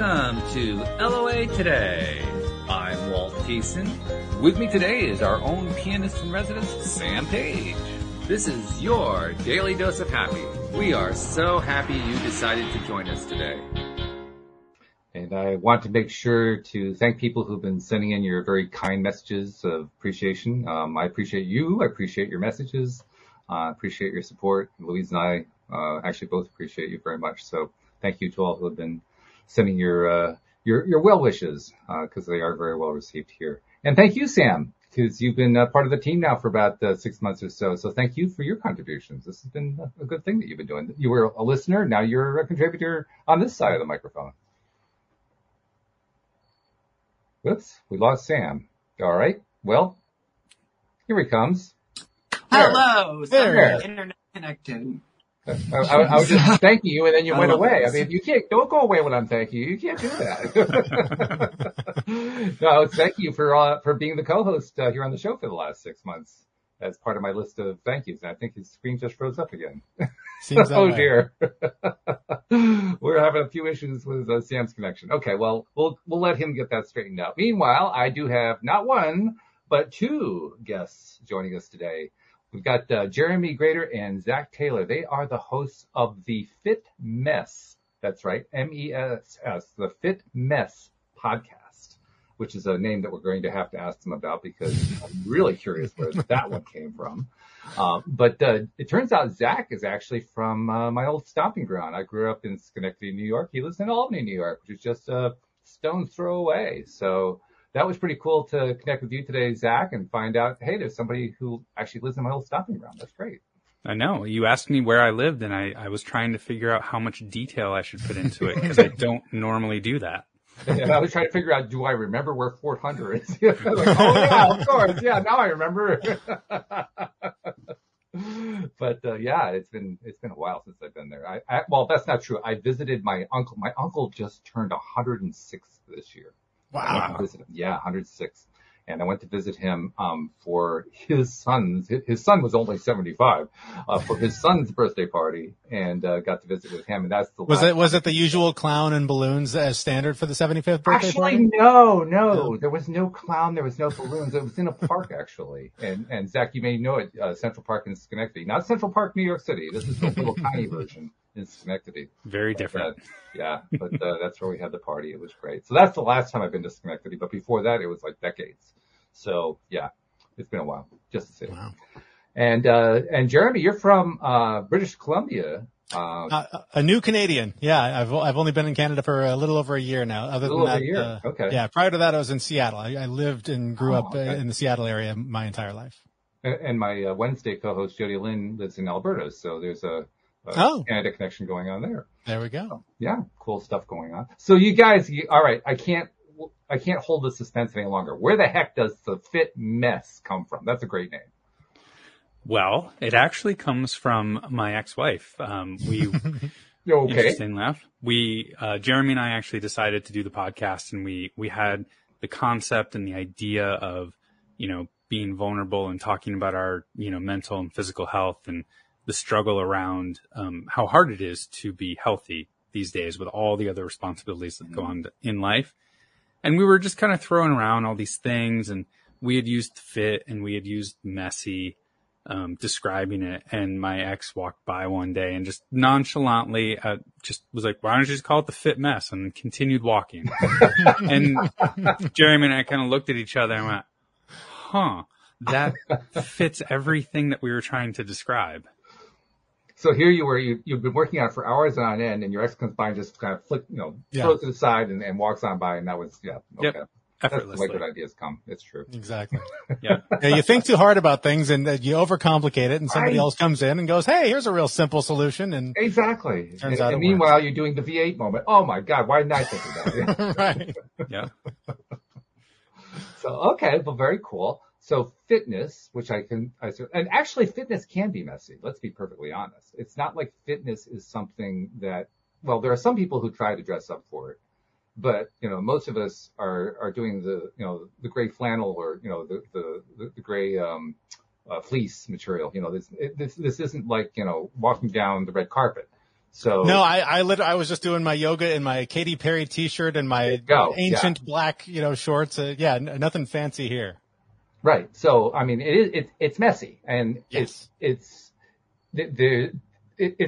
Welcome to LOA Today. I'm Walt Thiessen. With me today is our own pianist in residence, Sam Page. This is your daily dose of happy. We are so happy you decided to join us today. And I want to make sure to thank people who've been sending in your very kind messages of appreciation. I appreciate you. I appreciate your messages. I appreciate your support. Louise and I actually both appreciate you very much. So thank you to all who have been sending your well wishes, because they are very well received here. And thank you, Sam, because you've been part of the team now for about 6 months or so. So thank you for your contributions. This has been a good thing that you've been doing. You were a listener. Now you're a contributor on this side of the microphone. Whoops, we lost Sam. All right. Well, here he comes. Hello. There. Internet connected. I was just thanking you, and then you went away. I mean, don't go away when I'm thanking you. You can't do that. No, thank you for being the co-host here on the show for the last 6 months as part of my list of thank yous. And I think his screen just froze up again. Seems that Oh way. dear. We're having a few issues with Sam's connection. Okay, well, we'll let him get that straightened out. Meanwhile, I do have not one, but two guests joining us today. We've got Jeremy Grater and Zach Taylor. They are the hosts of the Fit Mess. That's right, MESS, the Fit Mess podcast, which is a name that we're going to have to ask them about because I'm really curious where that one came from. But it turns out Zach is actually from my old stomping ground. I grew up in Schenectady, New York. He lives in Albany, New York, which is just a stone's throw away. So that was pretty cool to connect with you today, Zach, and find out, hey, there's somebody who actually lives in my old stomping ground. That's great. I know. You asked me where I lived, and I was trying to figure out how much detail I should put into it because I don't normally do that. And I was trying to figure out, do I remember where Fort Hunter is? Like, oh, yeah, of course. Yeah, now I remember. But yeah, it's been a while since I've been there. Well, that's not true. I visited my uncle. My uncle just turned 106 this year. Wow. 106. And I went to visit him, for his son's, his son was only 75, for his son's birthday party, and, got to visit with him. And that's the Was it the usual clown and balloons as standard for the 75th birthday party? Actually, no. There was no clown. There was no balloons. It was in a park, actually. And Zach, you may know it, Central Park in Schenectady. Not Central Park, New York City. This is the little tiny version in Schenectady. Very different. But that's where we had the party. It was great. So that's the last time I've been to Schenectady. But before that, it was like decades. So yeah, it's been a while, just to say. Wow. And Jeremy, you're from British Columbia. A new Canadian. Yeah, I've only been in Canada for a little over a year now. Other than that, a year. Okay. Yeah, prior to that, I was in Seattle. I lived and grew up in the Seattle area my entire life. And my Wednesday co-host Jody Lynn lives in Alberta, so there's a Canada connection going on there. There we go. Yeah, cool stuff going on. So you guys, all right, I can't hold the suspense any longer. Where the heck does the Fit Mess come from? That's a great name. Well, it actually comes from my ex-wife. Okay. Interesting enough. Jeremy and I actually decided to do the podcast, and we had the concept and the idea of, being vulnerable and talking about our, mental and physical health and the struggle around, how hard it is to be healthy these days with all the other responsibilities that go on in life. And we were just kind of throwing around all these things, and we had used fit and we had used messy, describing it. And my ex walked by one day and just nonchalantly, just was like, why don't you just call it the Fit Mess? And continued walking. And Jeremy and I kind of looked at each other and went, that fits everything that we were trying to describe. So here you were, you've been working on it for hours on end, and your ex comes by and just kind of throws it aside and walks on by, and that was, okay. Yep. That's the way good ideas come. It's true. Exactly. Yeah. You think too hard about things and you overcomplicate it, and somebody else comes in and goes, hey, here's a real simple solution. And exactly. Turns out and meanwhile, you're doing the V8 moment. Oh my God, why didn't I think of that? Right. Yeah. So, okay, well, very cool. So fitness, which and actually fitness can be messy. Let's be perfectly honest. It's not like fitness is something that, well, there are some people who try to dress up for it, but, most of us are doing the gray flannel or, the gray, fleece material. This isn't like, walking down the red carpet. So no, I was just doing my yoga in my Katy Perry t-shirt and my ancient black, shorts. Nothing fancy here. Right. So, I mean, it's messy, and yes. it's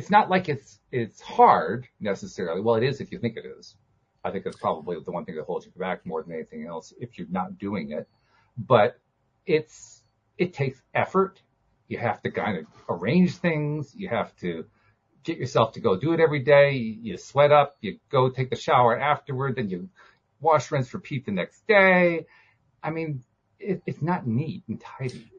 not like it's hard necessarily. Well, it is if you think it is. I think that's probably the one thing that holds you back more than anything else if you're not doing it. But it takes effort. You have to kind of arrange things. You have to get yourself to go do it every day. You sweat up. You go take the shower afterward. Then you wash, rinse, repeat the next day. I mean, it's not neat and tidy.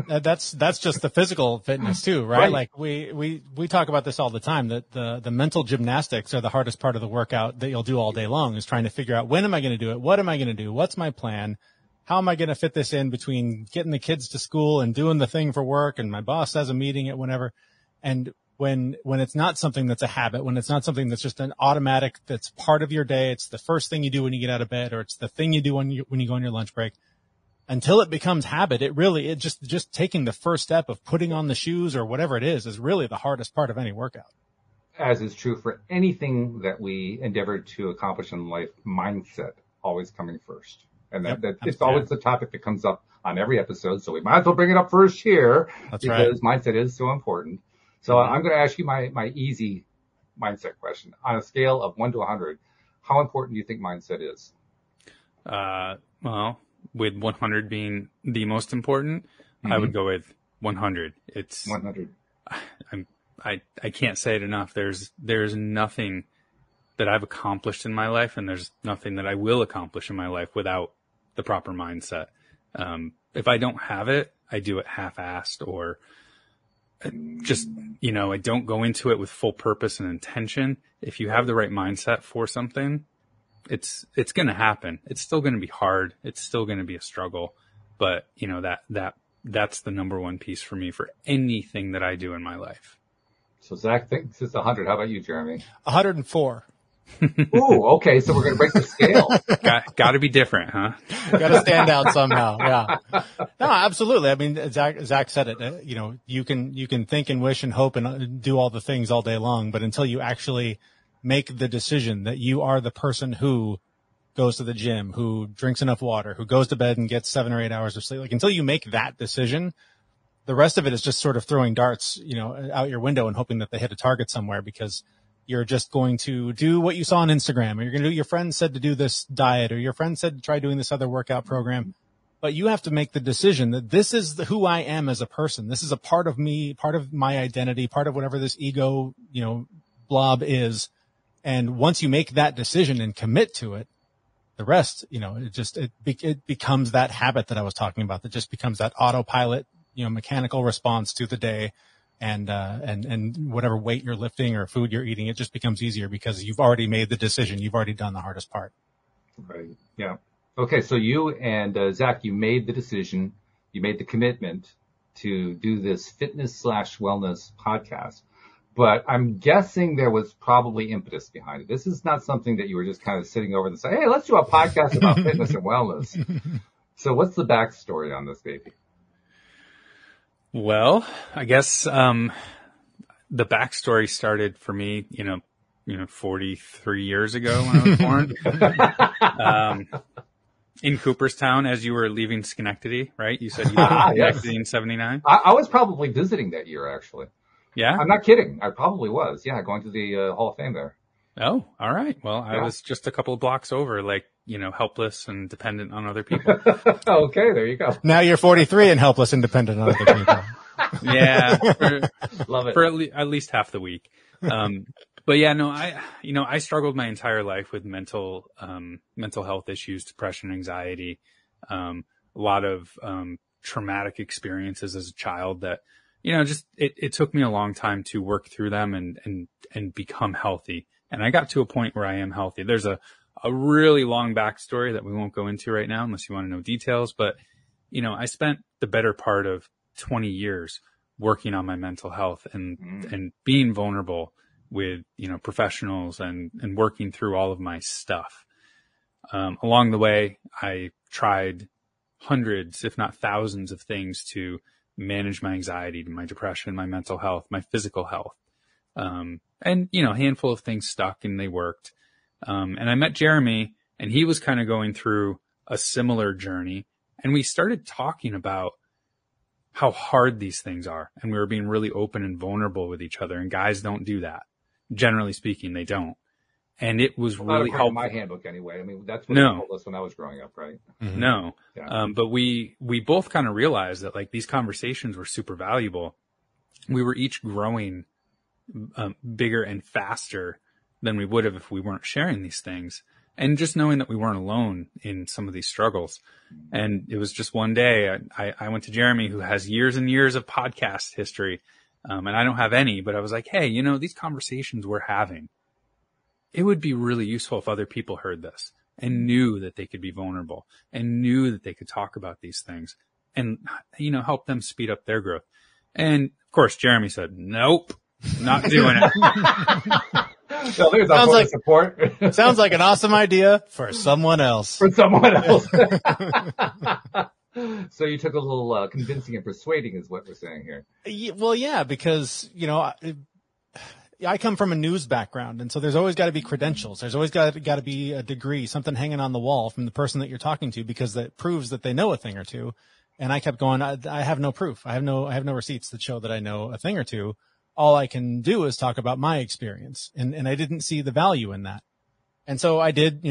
That's just the physical fitness too, right? Like we talk about this all the time, that the mental gymnastics are the hardest part of the workout that you'll do all day long, is trying to figure out, when am I going to do it? What am I going to do? What's my plan? How am I going to fit this in between getting the kids to school and doing the thing for work, and my boss has a meeting at whenever? And when it's not something that's a habit, when it's not something that's just an automatic, that's part of your day, it's the first thing you do when you get out of bed, or it's the thing you do when you go on your lunch break, until it becomes habit, it just taking the first step of putting on the shoes or whatever it is really the hardest part of any workout. As is true for anything that we endeavor to accomplish in life, mindset always coming first. And it's always the topic that comes up on every episode. So we might as well bring it up first here. That's because right. Mindset is so important. So I'm going to ask you my easy mindset question. On a scale of 1 to 100, how important do you think mindset is? Well, with 100 being the most important, I would go with 100. It's 100. I can't say it enough. There's nothing that I've accomplished in my life, and there's nothing that I will accomplish in my life without the proper mindset. If I don't have it, I do it half-assed, or just, I don't go into it with full purpose and intention. If you have the right mindset for something, it's going to happen. It's still going to be hard. It's still going to be a struggle, but that's the number one piece for me for anything that I do in my life. So Zach thinks it's 100. How about you, Jeremy? 104. Ooh, okay. So we're going to break the scale. Got to be different, huh? Got to stand out somehow. Yeah. No, absolutely. I mean, Zach said it. You can think and wish and hope and do all the things all day long, but until you actually make the decision that you are the person who goes to the gym, who drinks enough water, who goes to bed and gets 7 or 8 hours of sleep, like, until you make that decision, the rest of it is just sort of throwing darts, out your window and hoping that they hit a target somewhere, because you're just going to do what you saw on Instagram, or you're going to do, your friend said to do this diet, or your friend said to try doing this other workout program. But you have to make the decision that this is who I am as a person. This is a part of me, part of my identity, part of whatever this ego, blob is. And once you make that decision and commit to it, the rest, it becomes that habit that I was talking about, that just becomes that autopilot, mechanical response to the day. And whatever weight you're lifting or food you're eating, it just becomes easier because you've already made the decision. You've already done the hardest part. Right. Yeah. Okay. So you and Zach, you made the decision, you made the commitment to do this fitness/wellness podcast, but I'm guessing there was probably impetus behind it. This is not something that you were just kind of sitting over and say, hey, let's do a podcast about fitness and wellness. So what's the backstory on this baby? Well, I guess the backstory started for me, 43 years ago when I was born. In Cooperstown, as you were leaving Schenectady, right? You said you left Schenectady in 79? I was probably visiting that year, actually. Yeah? I'm not kidding. I probably was. Yeah, going to the Hall of Fame there. Oh, all right. Well, I was just a couple of blocks over, helpless and dependent on other people. Okay, there you go. Now you're 43 and helpless and dependent on other people. Yeah. Love it. For at least half the week. But yeah, no, I struggled my entire life with mental health issues, depression, anxiety, a lot of traumatic experiences as a child that, it took me a long time to work through them and become healthy. And I got to a point where I am healthy. There's a really long backstory that we won't go into right now unless you want to know details. But, I spent the better part of 20 years working on my mental health and being vulnerable with, professionals and working through all of my stuff. Along the way, I tried hundreds, if not thousands of things to manage my anxiety, my depression, my mental health, my physical health. And, a handful of things stuck and they worked. And I met Jeremy, and he was kind of going through a similar journey. And we started talking about how hard these things are. And we were being really open and vulnerable with each other. And guys don't do that. Generally speaking, they don't. And it was really helpful. My handbook anyway. I mean, that's what they told us when I was growing up, right? Mm-hmm. No. Yeah. But we both kind of realized that like these conversations were super valuable. We were each growing bigger and faster than we would have if we weren't sharing these things. And just knowing that we weren't alone in some of these struggles. And it was just one day I went to Jeremy, who has years and years of podcast history. And I don't have any, but I was like, hey, these conversations we're having, it would be really useful if other people heard this and knew that they could be vulnerable and knew that they could talk about these things and, help them speed up their growth. And of course, Jeremy said, nope, not doing it. So there's sounds like support. Sounds like an awesome idea for someone else. For someone else. So you took a little convincing and persuading is what we're saying here. Well, yeah, because, I come from a news background, and so there's always got to be credentials. There's always got to be a degree, something hanging on the wall from the person that you're talking to, because that proves that they know a thing or two. And I kept going, I have no proof. I have no receipts that show that I know a thing or two. All I can do is talk about my experience. And I didn't see the value in that. And so I did,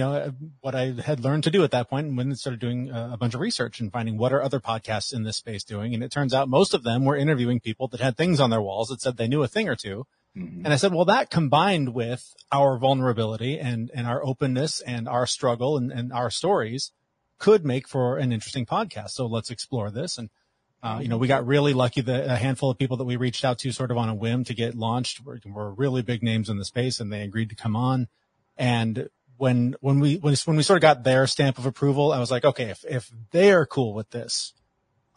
what I had learned to do at that point, and when I started doing a bunch of research and finding what are other podcasts in this space doing. And it turns out most of them were interviewing people that had things on their walls that said they knew a thing or two. Mm-hmm. And I said, well, that combined with our vulnerability and our openness and our struggle and our stories could make for an interesting podcast. So let's explore this. And, we got really lucky that a handful of people that we reached out to sort of on a whim to get launched were really big names in the space, and they agreed to come on. And when we sort of got their stamp of approval, I was like, okay, if they are cool with this,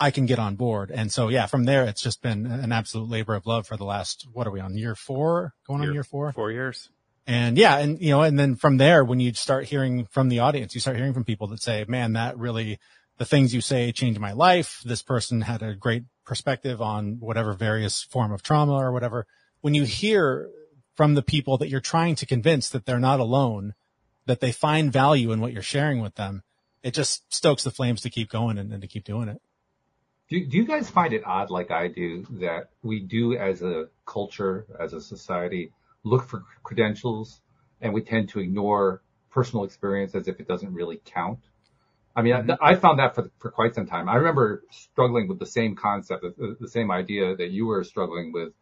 I can get on board. And so, yeah, from there, it's just been an absolute labor of love for the last, what are we on, year 4? Going on year 4? 4 years. And yeah, and then from there, when you start hearing from the audience, you start hearing from people that say, man, that really, the things you say changed my life. This person had a great perspective on whatever various form of trauma or whatever. When you hear from the people that you're trying to convince that they're not alone, that they find value in what you're sharing with them, it just stokes the flames to keep going and to keep doing it. Do you guys find it odd, like I do, that we do as a culture, as a society, look for credentials and we tend to ignore personal experience as if it doesn't really count? I mean, mm-hmm. I found that for quite some time. I remember struggling with the same concept, the same idea that you were struggling with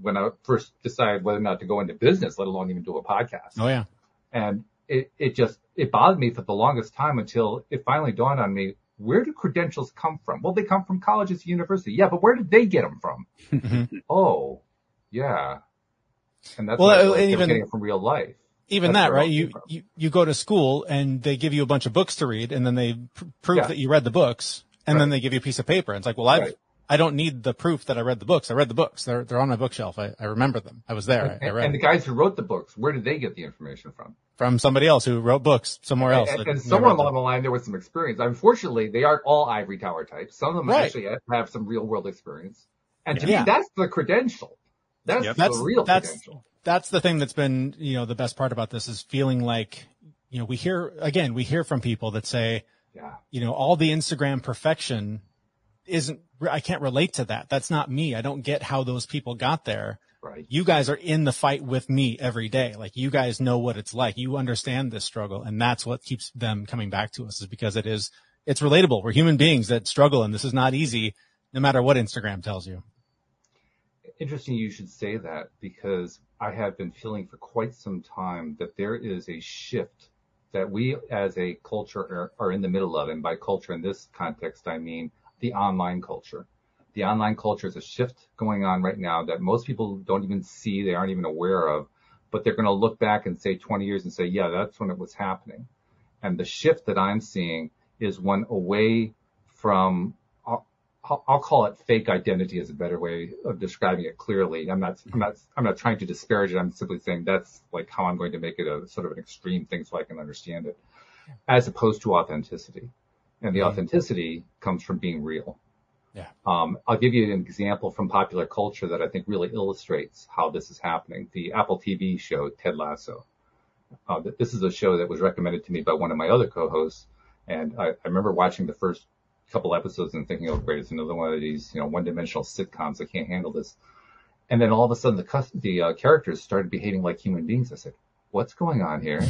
when I first decided whether or not to go into business, let alone even do a podcast. Oh, yeah. And it bothered me for the longest time until it finally dawned on me, where do credentials come from? Well, they come from colleges, university. Yeah, but where did they get them from? Mm-hmm. Oh, yeah. And that's getting it from real life. Even that's that, right? You go to school and they give you a bunch of books to read, and then they prove that you read the books, and then they give you a piece of paper. And it's like, well, I don't need the proof that I read the books. I read the books. They're on my bookshelf. I remember them. I was there. I read and the guys who wrote the books, where did they get the information from? From somebody else who wrote books somewhere else. And somewhere along the line, there was some experience. Unfortunately, they aren't all ivory tower types. Some of them actually have some real world experience. And to me, that's the credential. That's the real credential. That's the thing that's been, the best part about this is feeling like, we hear from people that say, all the Instagram perfection I can't relate to that. That's not me. I don't get how those people got there. Right. You guys are in the fight with me every day. Like, you guys know what it's like. You understand this struggle. And that's what keeps them coming back to us, is because it's relatable. We're human beings that struggle, and this is not easy no matter what Instagram tells you. Interesting you should say that, because I have been feeling for quite some time that there is a shift that we as a culture are in the middle of. And by culture in this context, I mean the online culture. The online culture is a shift going on right now that most people don't even see, they aren't even aware of, but they're going to look back and say 20 years and say, yeah, that's when it was happening. And the shift that I'm seeing is one away from, I'll call it fake identity is a better way of describing it clearly. I'm not trying to disparage it. I'm simply saying that's like how I'm going to make it a sort of an extreme thing so I can understand it, as opposed to authenticity. And the authenticity comes from being real. Yeah. I'll give you an example from popular culture that I think really illustrates how this is happening. The Apple TV show, Ted Lasso. This is a show that was recommended to me by one of my other co-hosts. And I remember watching the first couple episodes and thinking, oh, great, it's another one of these, one-dimensional sitcoms. I can't handle this. And then all of a sudden the characters started behaving like human beings. I said, what's going on here?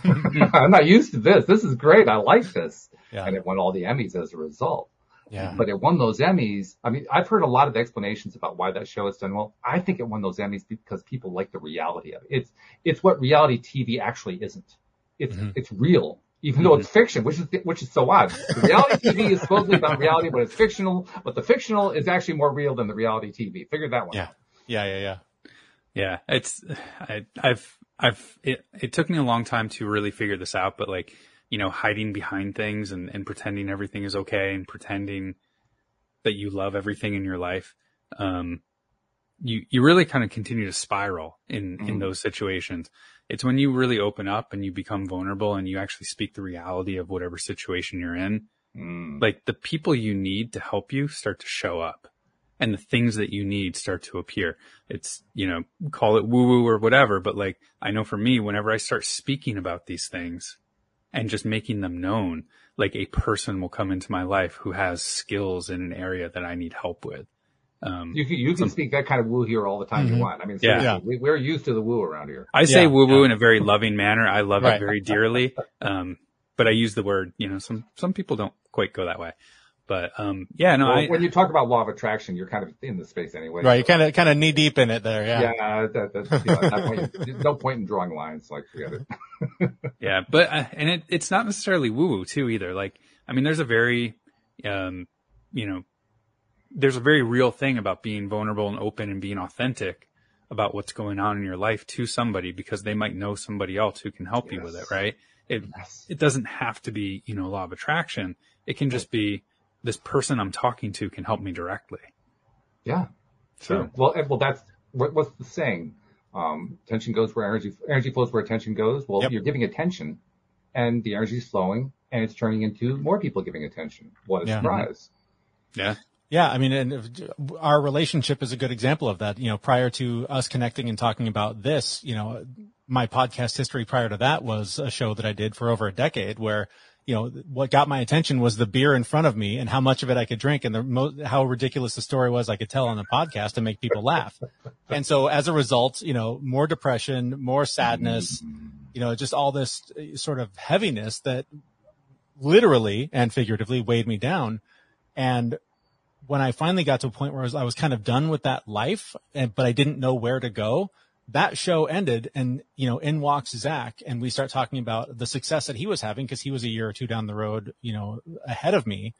I'm not used to this. This is great. I like this. Yeah. And it won all the Emmys as a result. Yeah. But it won those Emmys. I mean, I've heard a lot of explanations about why that show is done well. I think it won those Emmys because people like the reality of it. It's what reality TV actually isn't. It's real, even though it's fiction, which is so odd. The reality TV is supposedly about reality, but it's fictional. But the fictional is actually more real than the reality TV. Figure that one out. Yeah. It took me a long time to really figure this out, but like, hiding behind things and pretending everything is okay and pretending that you love everything in your life. You really kind of continue to spiral in those situations. It's when you really open up and you become vulnerable and you actually speak the reality of whatever situation you're in. Like the people you need to help you start to show up. And the things that you need start to appear. It's, call it woo woo or whatever. But like, I know for me, whenever I start speaking about these things and just making them known, like a person will come into my life who has skills in an area that I need help with. You can speak that kind of woo here all the time you want. I mean, seriously, we're used to the woo around here. I say woo woo in a very loving manner. I love it very dearly. But I use the word, some people don't quite go that way. But, when you talk about law of attraction, you're kind of in the space anyway. Right. You're kind of knee deep in it there. Yeah. Yeah. At that point, no point in drawing lines. Like, forget it. Yeah. But, and it's not necessarily woo woo too either. Like, I mean, there's a very, there's a very real thing about being vulnerable and open and being authentic about what's going on in your life to somebody because they might know somebody else who can help you with it. Right. It doesn't have to be, law of attraction. It can just be, this person I'm talking to can help me directly. Yeah. Sure. Well, that's what's the saying? Attention goes where energy flows where attention goes. Well, You're giving attention and the energy is flowing and it's turning into more people giving attention. What a surprise. Yeah. Yeah. I mean, and our relationship is a good example of that. Prior to us connecting and talking about this, my podcast history prior to that was a show that I did for over a decade where what got my attention was the beer in front of me and how much of it I could drink and how ridiculous the story was I could tell on the podcast to make people laugh. And so as a result, more depression, more sadness, just all this sort of heaviness that literally and figuratively weighed me down. And when I finally got to a point where I was kind of done with that life, but I didn't know where to go, that show ended and, in walks Zach and we start talking about the success that he was having because he was a year or two down the road, ahead of me.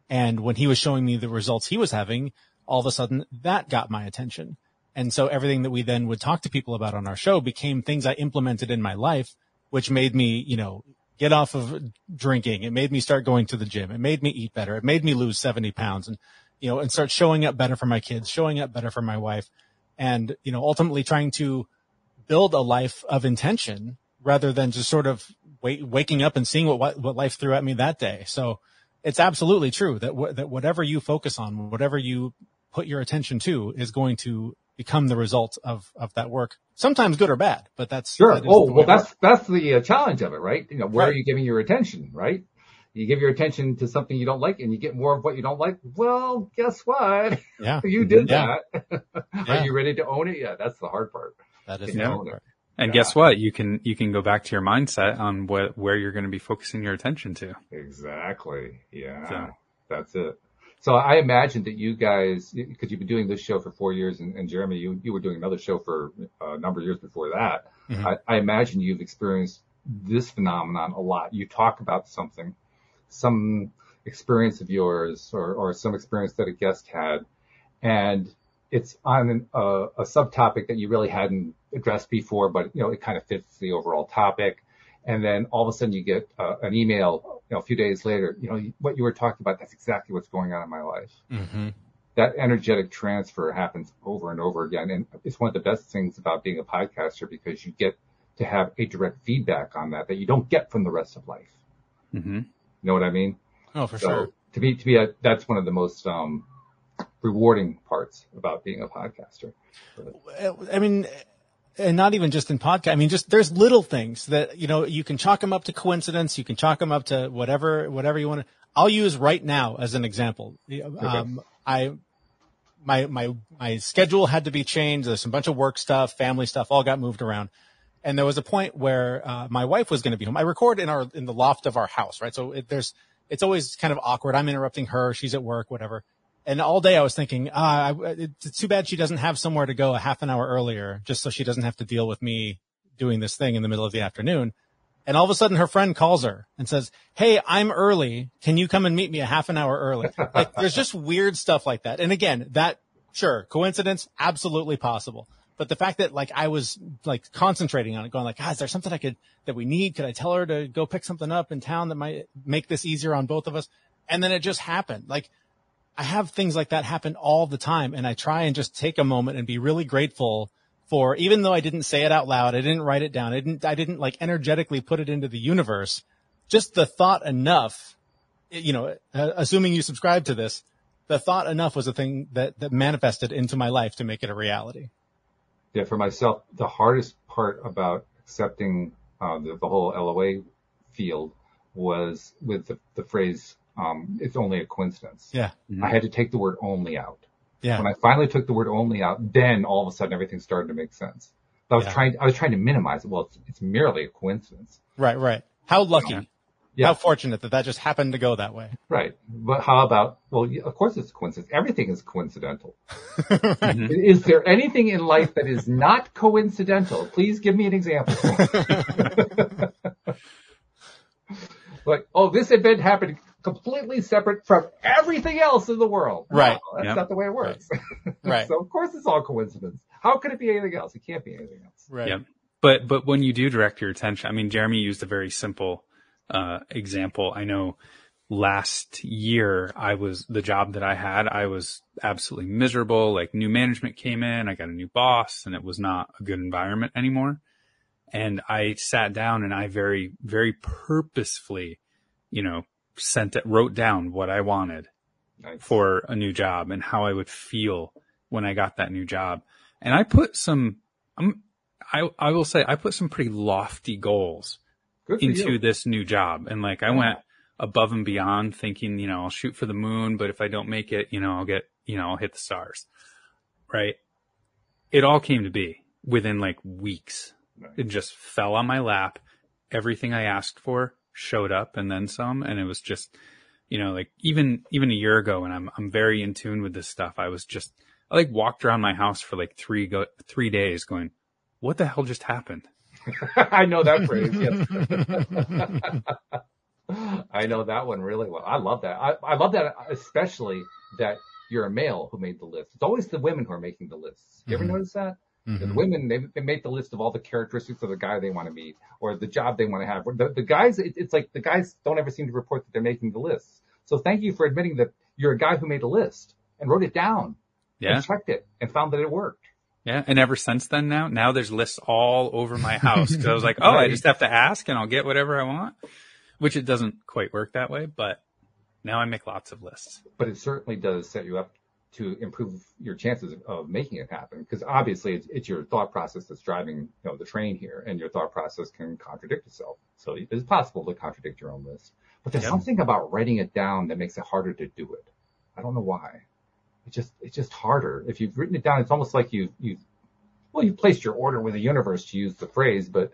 And when he was showing me the results he was having, all of a sudden that got my attention. And so everything that we then would talk to people about on our show became things I implemented in my life, which made me, get off of drinking. It made me start going to the gym. It made me eat better. It made me lose 70 pounds and, and start showing up better for my kids, showing up better for my wife. And, ultimately trying to build a life of intention rather than just sort of waking up and seeing what life threw at me that day. So it's absolutely true that that whatever you focus on, whatever you put your attention to is going to become the result of that work. Sometimes good or bad, but that's sure. That that's the challenge of it, right? Where are you giving your attention, right? You give your attention to something you don't like and you get more of what you don't like. Well, guess what? Yeah. You did that. Are you ready to own it? Yeah, that's the hard part. That is the hard part. And guess what? You can go back to your mindset on where you're going to be focusing your attention to. Exactly. Yeah. That's it. So I imagine that you guys, because you've been doing this show for 4 years and Jeremy, you were doing another show for a number of years before that. Mm-hmm. I imagine you've experienced this phenomenon a lot. You talk about some experience of yours or some experience that a guest had, and it's on a subtopic that you really hadn't addressed before, but it kind of fits the overall topic. And then all of a sudden you get an email, a few days later, what you were talking about, that's exactly what's going on in my life. Mm-hmm. That energetic transfer happens over and over again. And it's one of the best things about being a podcaster because you get to have a direct feedback on that you don't get from the rest of life. Mm-hmm. You know what I mean? Oh, for sure. To me, that's one of the most rewarding parts about being a podcaster. I mean, and not even just in podcast. I mean, just there's little things that, you can chalk them up to coincidence. You can chalk them up to whatever you want to. I'll use right now as an example. My schedule had to be changed. There's a bunch of work stuff, family stuff, all got moved around. And there was a point where, my wife was going to be home. I record in the loft of our house, right? So it's always kind of awkward. I'm interrupting her. She's at work, whatever. And all day I was thinking, it's too bad she doesn't have somewhere to go a half an hour earlier, just so she doesn't have to deal with me doing this thing in the middle of the afternoon. And all of a sudden her friend calls her and says, "Hey, I'm early. Can you come and meet me a half an hour early?" Like, there's just weird stuff like that. And again, sure, coincidence, absolutely possible. But the fact that I was concentrating on it, going is there something that we need? Could I tell her to go pick something up in town that might make this easier on both of us? And then it just happened. I have things like that happen all the time, and I try and just take a moment and be really grateful for, even though I didn't say it out loud, I didn't write it down, I didn't energetically put it into the universe, just the thought enough, assuming you subscribe to this, the thought enough was a thing that manifested into my life to make it a reality. Yeah, for myself, the hardest part about accepting the whole LOA field was with the phrase, it's only a coincidence. Yeah. Mm-hmm. I had to take the word only out. Yeah. When I finally took the word only out, then all of a sudden everything started to make sense. I was trying to minimize it. Well, it's merely a coincidence. Right. How lucky. Yeah. How fortunate that just happened to go that way. Right. But how about, of course it's a coincidence. Everything is coincidental. Mm-hmm. Is there anything in life that is not coincidental? Please give me an example. This event happened completely separate from everything else in the world. Right. No, that's not the way it works. Right. So of course it's all coincidence. How could it be anything else? It can't be anything else. Right. Yeah. But when you do direct your attention, I mean, Jeremy used a very simple example. I know last year the job that I had, I was absolutely miserable. New management came in, I got a new boss, and it was not a good environment anymore. And I sat down and I very, very purposefully, wrote down what I wanted for a new job and how I would feel when I got that new job. And I put I will say I put some pretty lofty goals into this new job. And I went above and beyond, thinking, I'll shoot for the moon, but if I don't make it, I'll hit the stars. Right. It all came to be within weeks. Right. It just fell on my lap. Everything I asked for showed up and then some. And it was just, even a year ago, and I'm very in tune with this stuff. I walked around my house for 3 days going, what the hell just happened? I know that phrase. Yes. I know that one really well. I love that. I love that, especially that you're a male who made the list. It's always the women who are making the lists. You ever notice that? Mm-hmm. The women, they make the list of all the characteristics of the guy they want to meet or the job they want to have. The guys, it's the guys don't ever seem to report that they're making the lists. So thank you for admitting that you're a guy who made a list and wrote it down. Yeah. And checked it and found that it worked. Yeah. And ever since then now there's lists all over my house. Cause I was like, I just have to ask and I'll get whatever I want, which it doesn't quite work that way, but now I make lots of lists. But it certainly does set you up to improve your chances of making it happen. Because obviously it's your thought process that's driving, the train here, and your thought process can contradict itself. So it's possible to contradict your own list. But there's something about writing it down that makes it harder to do it. I don't know why. It's just harder. If you've written it down, it's almost like you've placed your order with the universe, to use the phrase, but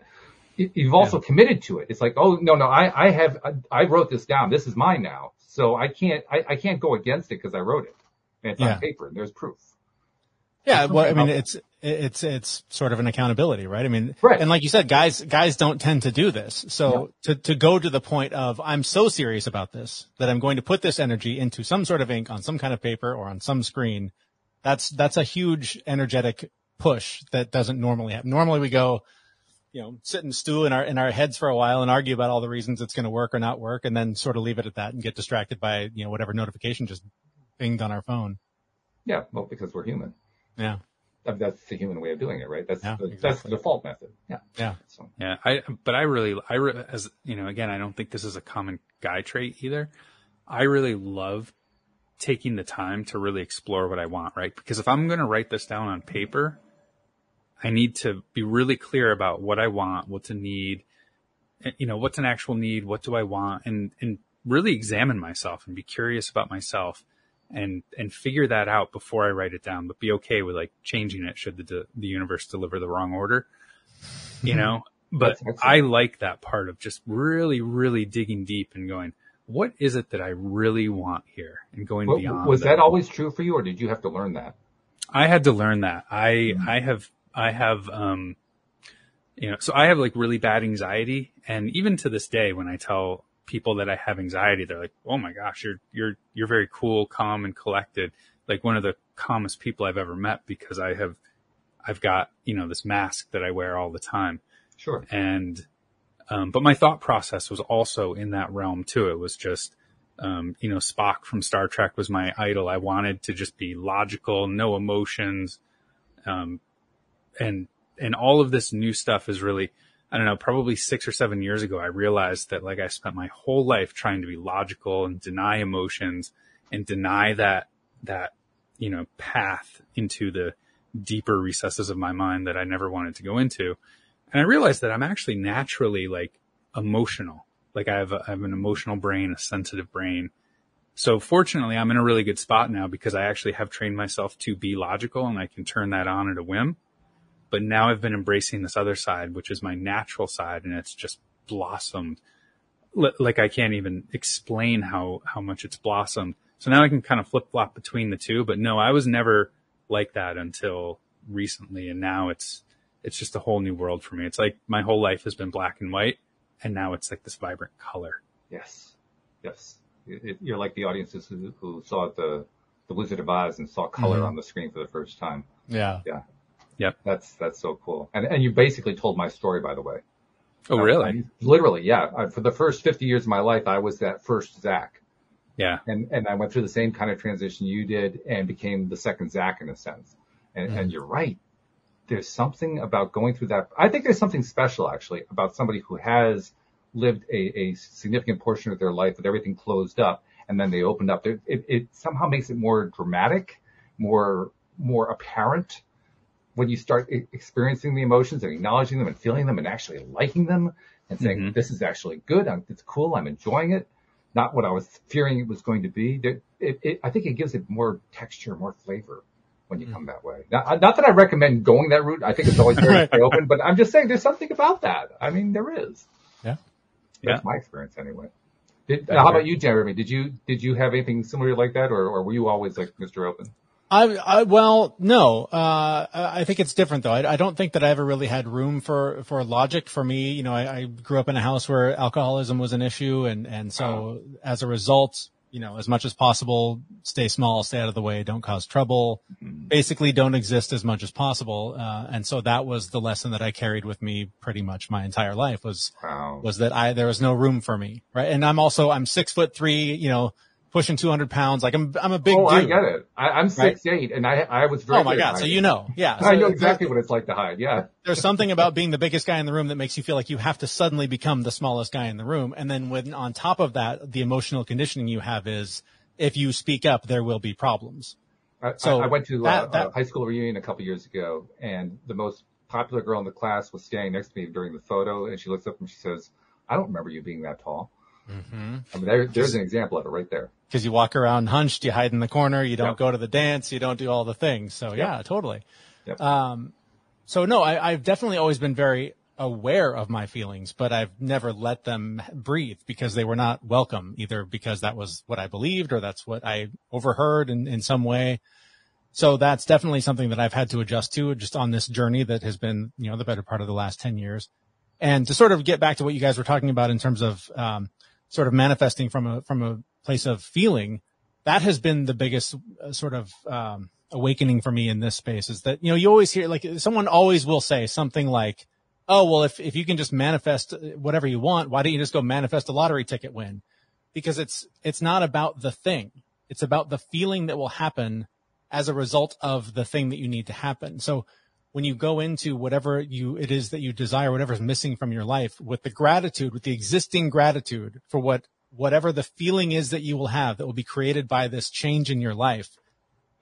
you've also committed to it. It's like, oh, no, I wrote this down. This is mine now. So I can't go against it because I wrote it. And it's on paper and there's proof. Yeah. Well, I mean, it's sort of an accountability, right? I mean, right. And like you said, guys don't tend to do this. So to go to the point of, I'm so serious about this that I'm going to put this energy into some sort of ink on some kind of paper or on some screen. That's a huge energetic push that doesn't normally happen. Normally we go, sit and stew in our heads for a while and argue about all the reasons it's going to work or not work, and then sort of leave it at that and get distracted by, whatever notification just binged on our phone. Yeah. Well, because we're human. Yeah. That's the human way of doing it, right? That's the default method. Yeah. Yeah. So. Yeah. I really, as again, I don't think this is a common guy trait either. I really love taking the time to really explore what I want, right? Because if I'm going to write this down on paper, I need to be really clear about what I want, what's a need, what's an actual need, what do I want, and really examine myself and be curious about myself and figure that out before I write it down, but be okay with like changing it should the universe deliver the wrong order, but I like that part of just really, really digging deep and going, what is it that I really want here, and going beyond. Was that always true for you, or did you have to learn that? I had to learn that. I have, so I have like really bad anxiety. And even to this day, when I tell people that I have anxiety, they're like, oh my gosh, you're very cool, calm, and collected. Like one of the calmest people I've ever met, because I've got, this mask that I wear all the time. Sure. And, but my thought process was also in that realm too. It was just, Spock from Star Trek was my idol. I wanted to just be logical, no emotions. And all of this new stuff is really, I don't know, probably 6 or 7 years ago, I realized that like I spent my whole life trying to be logical and deny emotions and deny that, path into the deeper recesses of my mind that I never wanted to go into. And I realized that I'm actually naturally like emotional. Like I have an emotional brain, a sensitive brain. So fortunately, I'm in a really good spot now because I actually have trained myself to be logical, and I can turn that on at a whim. But now I've been embracing this other side, which is my natural side, and it's just blossomed. Like I can't even explain how much it's blossomed. So now I can kind of flip flop between the two. But no, I was never like that until recently. And now it's just a whole new world for me. It's like my whole life has been black and white, and now it's like this vibrant color. Yes. You're like the audiences who saw the Wizard of Oz and saw color on the screen for the first time. Yeah. Yep. That's so cool. And you basically told my story, by the way. Oh, really? Literally, yeah. For the first 50 years of my life, I was that first Zach. Yeah. And I went through the same kind of transition you did and became the second Zach in a sense. And you're right. There's something about going through that. I think there's something special actually about somebody who has lived a significant portion of their life with everything closed up, and then they opened up. It somehow makes it more dramatic, more apparent when you start experiencing the emotions and acknowledging them and feeling them and actually liking them and saying, this is actually good. It's cool. I'm enjoying it. Not what I was fearing it was going to be. I think it gives it more texture, more flavor when you come that way. Not that I recommend going that route. I think it's always very open, but I'm just saying there's something about that. I mean, there is. Yeah. That's my experience anyway. How about you, Jeremy? Did you have anything similar like that, or were you always like Mr. Open? Well, no. I think it's different though. I don't think that I ever really had room for logic. For me, I grew up in a house where alcoholism was an issue, and so as a result, as much as possible, stay small, stay out of the way, don't cause trouble, basically don't exist as much as possible. And so that was the lesson that I carried with me pretty much my entire life was that there was no room for me. Right. And I'm 6'3", pushing 200 pounds. Like I'm a big dude. I get it. I'm 6'8", and I was very. Oh my God. So yeah. So I know exactly what it's like to hide. Yeah. There's something about being the biggest guy in the room that makes you feel like you have to suddenly become the smallest guy in the room. And then when on top of that, the emotional conditioning you have is if you speak up, there will be problems. I went to a high school reunion a couple years ago, and the most popular girl in the class was standing next to me during the photo, and she looks up and she says, "I don't remember you being that tall." I mean, there's an example of it right there. Because you walk around hunched, you hide in the corner, you don't go to the dance, you don't do all the things. So yeah, totally. Yep. So no, I've definitely always been very aware of my feelings, but I've never let them breathe because they were not welcome, either because that was what I believed or that's what I overheard in some way. So that's definitely something that I've had to adjust to just on this journey that has been, the better part of the last 10 years. And to sort of get back to what you guys were talking about in terms of, sort of manifesting from a place of feeling, that has been the biggest sort of awakening for me in this space is that, you always hear, like someone always will say something like, oh, well, if you can just manifest whatever you want, why don't you just go manifest a lottery ticket win? Because it's not about the thing. It's about the feeling that will happen as a result of the thing that you need to happen. So when you go into whatever it is that you desire, whatever's missing from your life with the existing gratitude for what whatever the feeling is that you will have that will be created by this change in your life,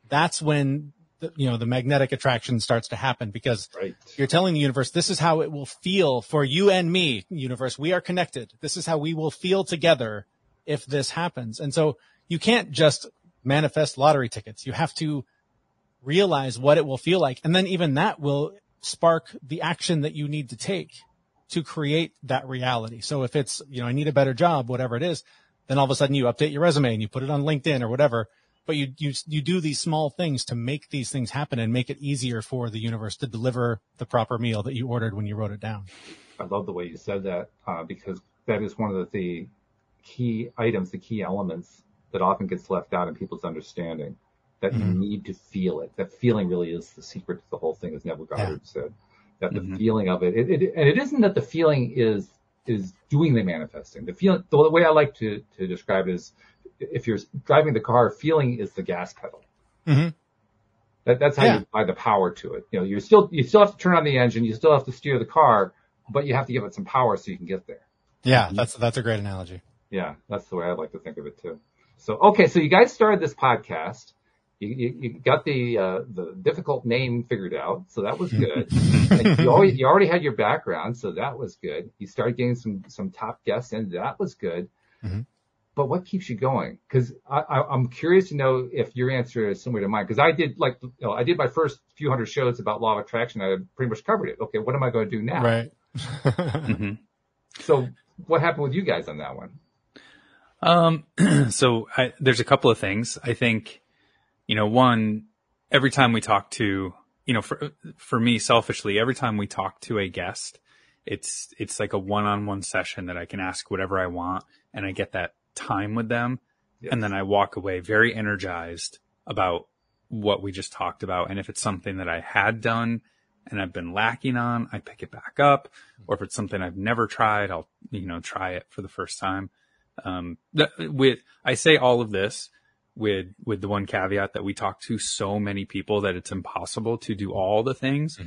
that's when the magnetic attraction starts to happen, because you're telling the universe, this is how it will feel for you and me, universe. We are connected. This is how we will feel together if this happens. And so you can't just manifest lottery tickets. You have to realize what it will feel like. And then even that will spark the action that you need to take to create that reality. So if it's, I need a better job, whatever it is, then all of a sudden you update your resume and you put it on LinkedIn or whatever. But you do these small things to make these things happen and make it easier for the universe to deliver the proper meal that you ordered when you wrote it down. I love the way you said that, because that is one of the key items, the key elements that often gets left out in people's understanding, that you need to feel it. That feeling really is the secret to the whole thing, as Neville Goddard said. That the feeling of it, and it isn't that the feeling is doing the manifesting. The feeling, the way I like to describe it is, if you're driving the car, feeling is the gas pedal. That's how you apply the power to it. You still have to turn on the engine, you still have to steer the car, but you have to give it some power so you can get there. Yeah, that's a great analogy. Yeah, that's the way I like to think of it too. So you guys started this podcast. You got the difficult name figured out, so that was good. And you already had your background, so that was good. You started getting some top guests in, that was good. But what keeps you going? Because I'm curious to know if your answer is similar to mine. Because I did my first few hundred shows about law of attraction. I pretty much covered it. Okay, what am I going to do now? Right. So what happened with you guys on that one? So there's a couple of things. I think, one, every time we talk to, for me selfishly, every time we talk to a guest, it's like a one-on-one session that I can ask whatever I want, and I get that time with them. And then I walk away very energized about what we just talked about. And if it's something that I had done and I've been lacking on, I pick it back up. Or if it's something I've never tried, I'll, try it for the first time. I say all of this with the one caveat that we talk to so many people that it's impossible to do all the things.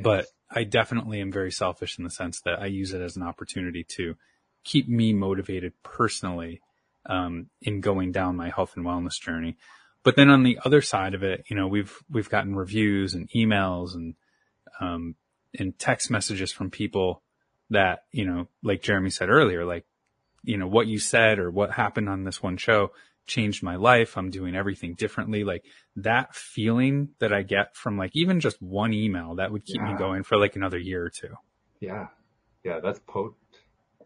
But I definitely am very selfish in the sense that I use it as an opportunity to keep me motivated personally, in going down my health and wellness journey. But then on the other side of it, we've gotten reviews and emails and text messages from people that, like Jeremy said earlier, like, what you said or what happened on this one show changed my life. I'm doing everything differently. Like that feeling that I get from like even just one email, that would keep me going for like another year or two. Yeah. Yeah. That's potent.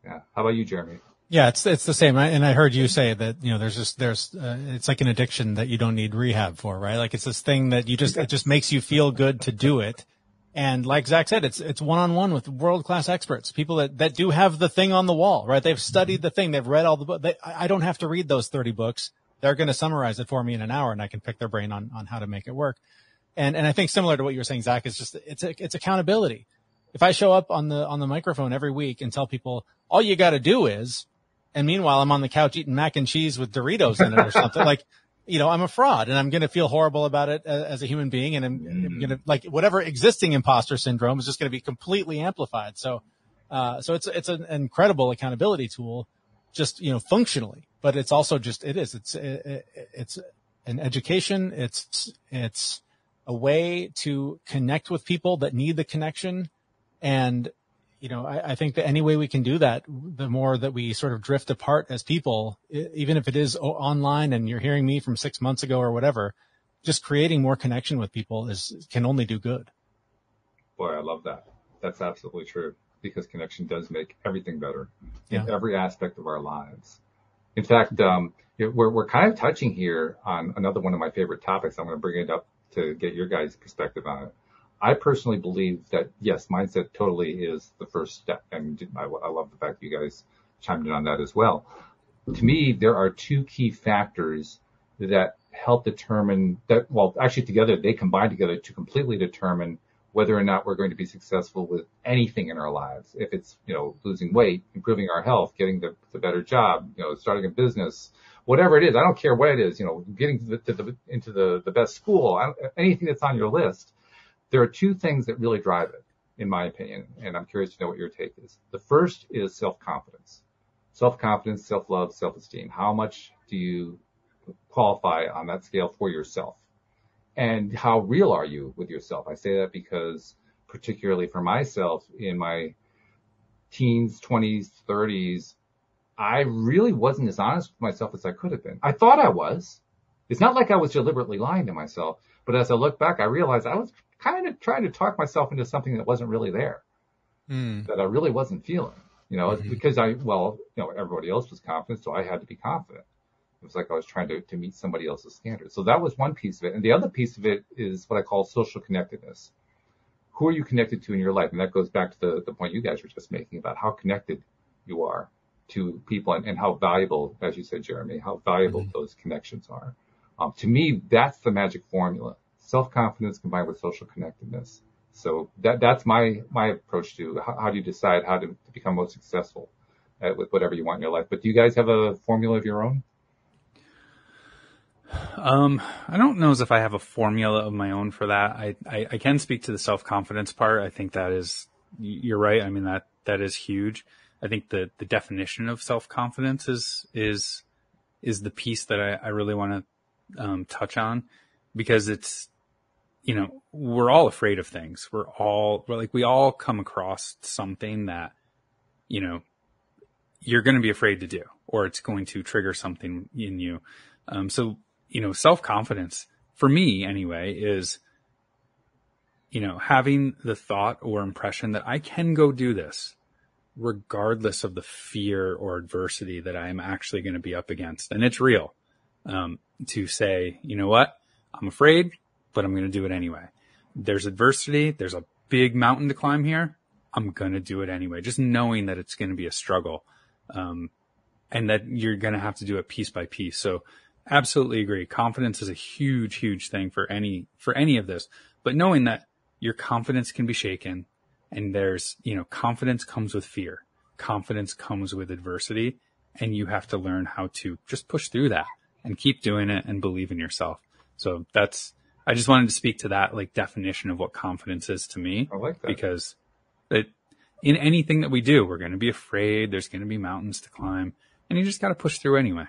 Yeah. How about you, Jeremy? Yeah, it's the same. And I heard you say that, it's like an addiction that you don't need rehab for, right? Like it's this thing that it just makes you feel good to do it. And like Zach said, it's one-on-one with world-class experts, people that do have the thing on the wall, right? They've studied the thing. They've read all the books. I don't have to read those 30 books. They're going to summarize it for me in an hour, and I can pick their brain on how to make it work. And I think similar to what you were saying, Zach, is just, it's accountability. If I show up on the microphone every week and tell people all you got to do is, and meanwhile I'm on the couch eating mac and cheese with Doritos in it or something, like, I'm a fraud and I'm going to feel horrible about it as a human being. And I'm going to, like, whatever existing imposter syndrome is just going to be completely amplified. So it's an incredible accountability tool, just, functionally, but it's also just, it's an education. It's a way to connect with people that need the connection. And, I think that any way we can do that, the more that we sort of drift apart as people, even if it is online and you're hearing me from 6 months ago or whatever, just creating more connection with people can only do good. Boy, I love that. That's absolutely true, because connection does make everything better in every aspect of our lives. In fact, we're kind of touching here on another one of my favorite topics. I'm going to bring it up to get your guys' perspective on it. I personally believe that, yes, mindset totally is the first step. And I love the fact that you guys chimed in on that as well. To me, there are two key factors that help determine that, well, actually together, they combine together to completely determine whether or not we're going to be successful with anything in our lives. If it's, losing weight, improving our health, getting the better job, starting a business, whatever it is. I don't care what it is, getting into the best school, anything that's on your list. There are two things that really drive it, in my opinion, and I'm curious to know what your take is. The first is self-confidence. Self-confidence, self-love, self-esteem. How much do you qualify on that scale for yourself? And how real are you with yourself? I say that because particularly for myself in my teens, 20s, 30s, I really wasn't as honest with myself as I could have been. I thought I was. It's not like I was deliberately lying to myself, but as I look back, I realized I was kind of trying to talk myself into something that wasn't really there, that I really wasn't feeling, because everybody else was confident, so I had to be confident. It was like I was trying to meet somebody else's standards. So that was one piece of it. And the other piece of it is what I call social connectedness. Who are you connected to in your life? And that goes back to the point you guys were just making about how connected you are to people and how valuable, as you said, Jeremy, how valuable those connections are. To me, that's the magic formula. Self-confidence combined with social connectedness. So that's my approach to how do you decide how to become most successful with whatever you want in your life. But do you guys have a formula of your own? I don't know as if I have a formula of my own for that. I can speak to the self-confidence part. I think that is, you're right. I mean, that is huge. I think the definition of self-confidence is the piece that I really want to, touch on, because it's, we're all afraid of things. We all come across something that, you're going to be afraid to do, or it's going to trigger something in you. Self-confidence for me anyway is, having the thought or impression that I can go do this regardless of the fear or adversity that I am actually going to be up against. And it's real, to say, you know what, I'm afraid, but I'm going to do it anyway. There's adversity. There's a big mountain to climb here. I'm going to do it anyway. Just knowing that it's going to be a struggle, and that you're going to have to do it piece by piece. So absolutely agree. Confidence is a huge, huge thing for any of this, but knowing that your confidence can be shaken, and there's, confidence comes with fear. Confidence comes with adversity, and you have to learn how to just push through that and keep doing it and believe in yourself. So I just wanted to speak to that definition of what confidence is to me. I like that. Because in anything that we do, we're going to be afraid. There's going to be mountains to climb, and you just got to push through anyway.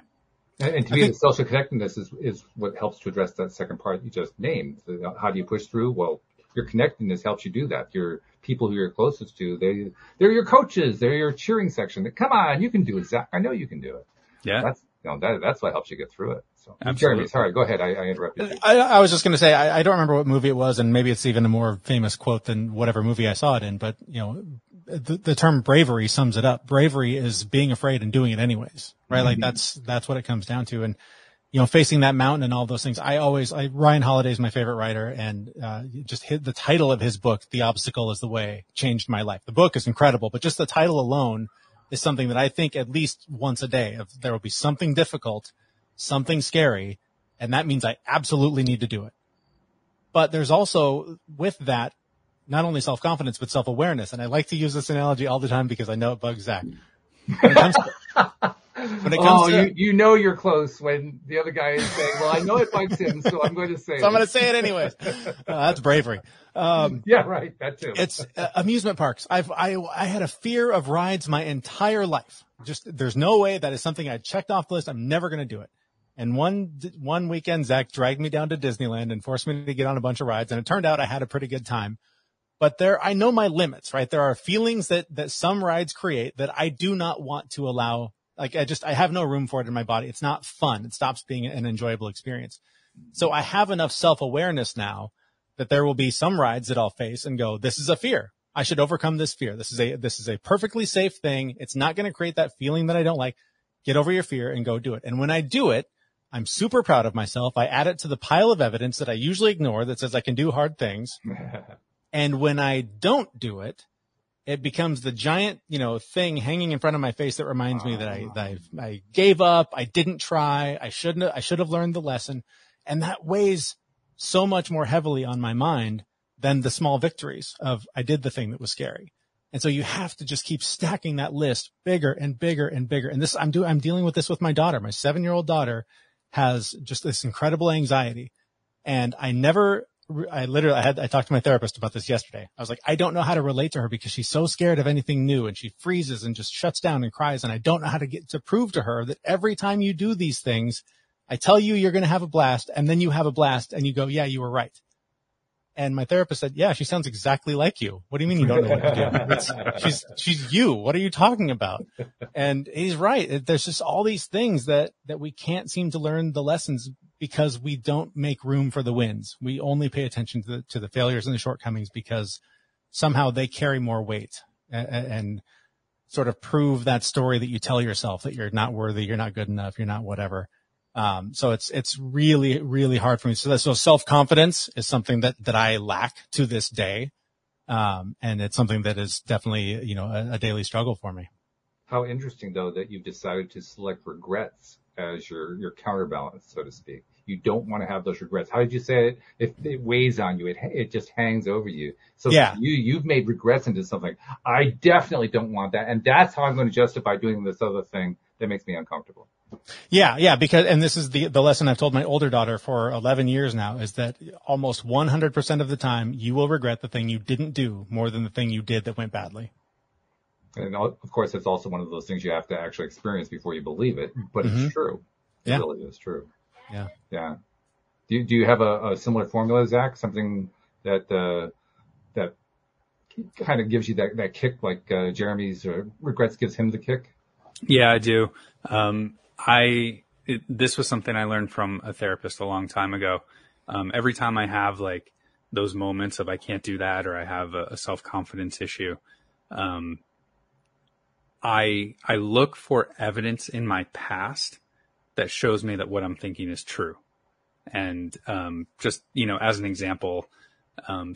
And to me, the social connectedness is what helps to address that second part you just named. How do you push through? Well, your connectedness helps you do that. Your people who you're closest to, they're your coaches. They're your cheering section. Come on, you can do it, Zach. I know you can do it. Yeah. That's what helps you get through it. So, Absolutely. Jeremy, sorry, go ahead. I interrupted you. I was just going to say, I don't remember what movie it was, and maybe it's even a more famous quote than whatever movie I saw it in, but, the term bravery sums it up. Bravery is being afraid and doing it anyways, right? Like that's what it comes down to. And, facing that mountain and all those things. Ryan Holiday is my favorite writer, and, just hit the title of his book, The Obstacle is the Way, changed my life. The book is incredible, but just the title alone is something that I think at least once a day there will be something difficult, something scary, and that means I absolutely need to do it. But there's also with that, not only self-confidence, but self-awareness. And I like to use this analogy all the time because I know it bugs Zach. When it comes to, you're close when the other guy is saying, well, I know it bugs him, so I'm going to say it. So I'm going to say it anyways. That's bravery. Yeah, right. That too. It's amusement parks. I had a fear of rides my entire life. There's no way that is something I checked off the list. I'm never going to do it. And one weekend, Zach dragged me down to Disneyland and forced me to get on a bunch of rides. And it turned out I had a pretty good time. But I know my limits, right? There are feelings that some rides create that I do not want to allow. I have no room for it in my body. It's not fun. It stops being an enjoyable experience. So I have enough self-awareness now that there will be some rides that I'll face and go, this is a fear. I should overcome this fear. This is a perfectly safe thing. It's not going to create that feeling that I don't like. Get over your fear and go do it. And when I do it, I'm super proud of myself. I add it to the pile of evidence that I usually ignore that says I can do hard things. And when I don't do it, it becomes the giant, thing hanging in front of my face that reminds me that I gave up. I didn't try. I should have learned the lesson. And that weighs so much more heavily on my mind than the small victories of I did the thing that was scary. And so you have to just keep stacking that list bigger and bigger and bigger. And this, I'm dealing with this with my daughter. My 7-year-old daughter has just this incredible anxiety. And I never I talked to my therapist about this yesterday. I was like, I don't know how to relate to her because she's so scared of anything new and she freezes and just shuts down and cries. And I don't know how to get to prove to her that every time you do these things, I tell you, you're going to have a blast, and then you have a blast and you go, yeah, you were right. And my therapist said, yeah, she sounds exactly like you. What do you mean you don't know what to do? She's you. What are you talking about? And he's right. There's just all these things that we can't seem to learn the lessons because we don't make room for the wins. We only pay attention to the failures and the shortcomings because somehow they carry more weight and sort of prove that story that you tell yourself that you're not worthy, you're not good enough, you're not whatever. So it's really, really hard for me. So self-confidence is something that I lack to this day. And it's something that is definitely, a daily struggle for me. How interesting though that you've decided to select regrets as your counterbalance, so to speak. You don't want to have those regrets. How did you say it? If it weighs on you, it just hangs over you. So yeah. You've made regrets into something. I definitely don't want that. And that's how I'm going to justify doing this other thing that makes me uncomfortable. Yeah, because, and this is the lesson I've told my older daughter for 11 years now, is that almost 100% of the time you will regret the thing you didn't do more than the thing you did that went badly. And of course, it's also one of those things you have to actually experience before you believe it, but it's true. It really is true. Yeah. Yeah. Do you have a similar formula, Zach? Something that kind of gives you that kick, like Jeremy's regrets gives him the kick? Yeah, I do. This was something I learned from a therapist a long time ago. Every time I have like those moments of I can't do that, or I have a self-confidence issue, I look for evidence in my past that shows me that what I'm thinking is true. And, just, as an example,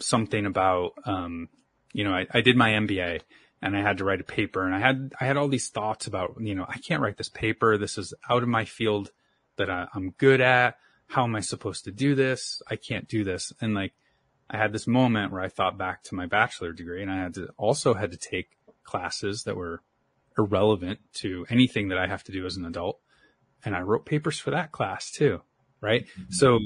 something about, I did my MBA and I had to write a paper, and I had all these thoughts about, I can't write this paper. This is out of my field that I'm good at. How am I supposed to do this? I can't do this. And like, I had this moment where I thought back to my bachelor degree, and I had to take classes that were irrelevant to anything that I have to do as an adult. And I wrote papers for that class too, right? Mm-hmm. So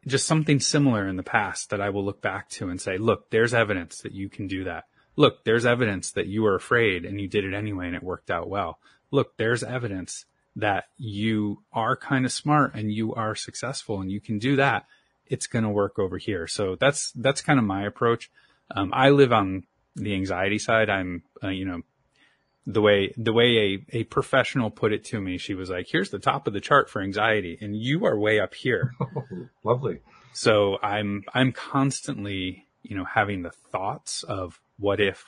just something similar in the past that I will look back to and say, look, there's evidence that you can do that. Look, there's evidence that you were afraid and you did it anyway and it worked out well. Look, there's evidence that you are kind of smart and you are successful and you can do that. It's going to work over here. So that's kind of my approach. I live on the anxiety side. I'm, the way a professional put it to me, she was like, here's the top of the chart for anxiety and you are way up here. Lovely. So I'm constantly, having the thoughts of what if,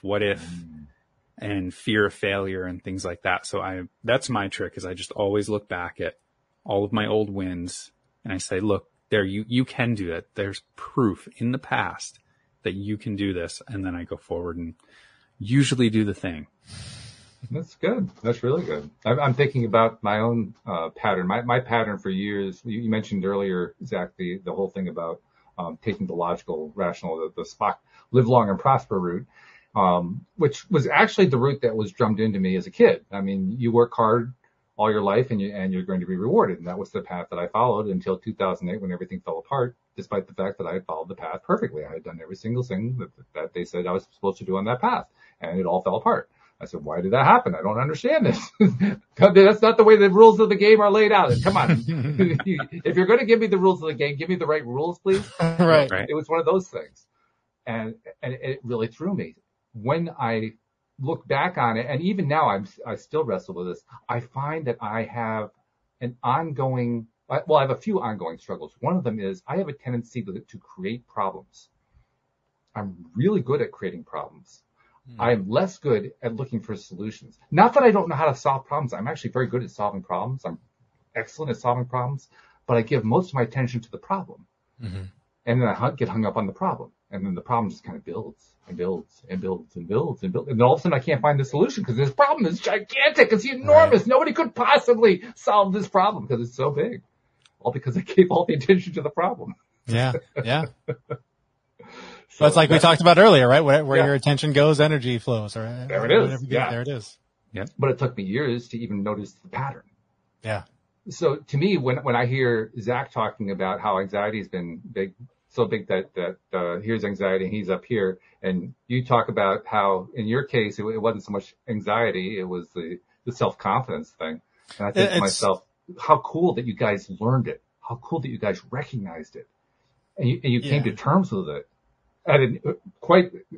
and fear of failure and things like that. So that's my trick, is I just always look back at all of my old wins and I say, look, there, you can do that. There's proof in the past that you can do this. And then I go forward and usually do the thing. That's good. That's really good. I'm thinking about my own pattern. My pattern for years, you mentioned earlier, Zach, the whole thing about taking the logical, rational, the Spock live long and prosper route, which was actually the route that was drummed into me as a kid. I mean, you work hard all your life and you're going to be rewarded. And that was the path that I followed until 2008, when everything fell apart, despite the fact that I had followed the path perfectly. I had done every single thing that they said I was supposed to do on that path, and it all fell apart. I said, why did that happen? I don't understand this. That's not the way the rules of the game are laid out. Come on. If you're going to give me the rules of the game, give me the right rules, please. Right. It was one of those things. And it really threw me. When I look back on it, and even now I still wrestle with this, I find that I have I have a few ongoing struggles. One of them is I have a tendency to create problems. I'm really good at creating problems. I am less good at looking for solutions. Not that I don't know how to solve problems. I'm actually very good at solving problems. I'm excellent at solving problems, but I give most of my attention to the problem. Mm-hmm. And then I get hung up on the problem. And then the problem just kind of builds and builds and builds and builds and builds. And then all of a sudden I can't find the solution because this problem is gigantic. It's enormous. Right. Nobody could possibly solve this problem because it's so big. All because I gave all the attention to the problem. Yeah. Yeah. So it's like we talked about earlier, right? Where your attention goes, energy flows. Right? There it is. Yeah. There it is. Yeah. But it took me years to even notice the pattern. Yeah. So to me, when I hear Zach talking about how anxiety has been big, so big that here's anxiety and he's up here. And you talk about how in your case, it wasn't so much anxiety. It was the self-confidence thing. And I think to myself, how cool that you guys learned it. How cool that you guys recognized it. And you came to terms with it.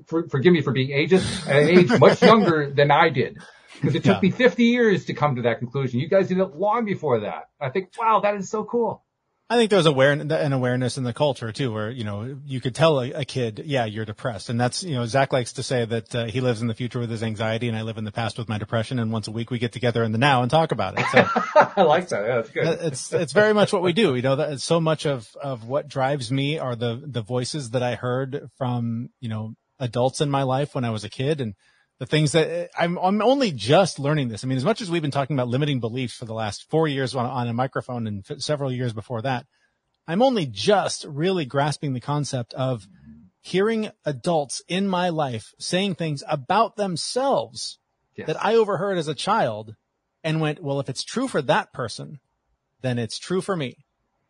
Forgive me for being ageist, at an age much younger than I did. Because it took me 50 years to come to that conclusion. You guys did it long before that. I think, wow, that is so cool. I think there's an awareness in the culture too, where, you could tell a kid, yeah, you're depressed. And that's, Zach likes to say that, he lives in the future with his anxiety and I live in the past with my depression. And once a week we get together in the now and talk about it. So I like that. Yeah, that's good. It's very much what we do. That so much of what drives me are the voices that I heard from, adults in my life when I was a kid, and the things that I'm only just learning this. I mean, as much as we've been talking about limiting beliefs for the last 4 years on a microphone and several years before that, I'm only just really grasping the concept of hearing adults in my life saying things about themselves that I overheard as a child and went, well, if it's true for that person, then it's true for me.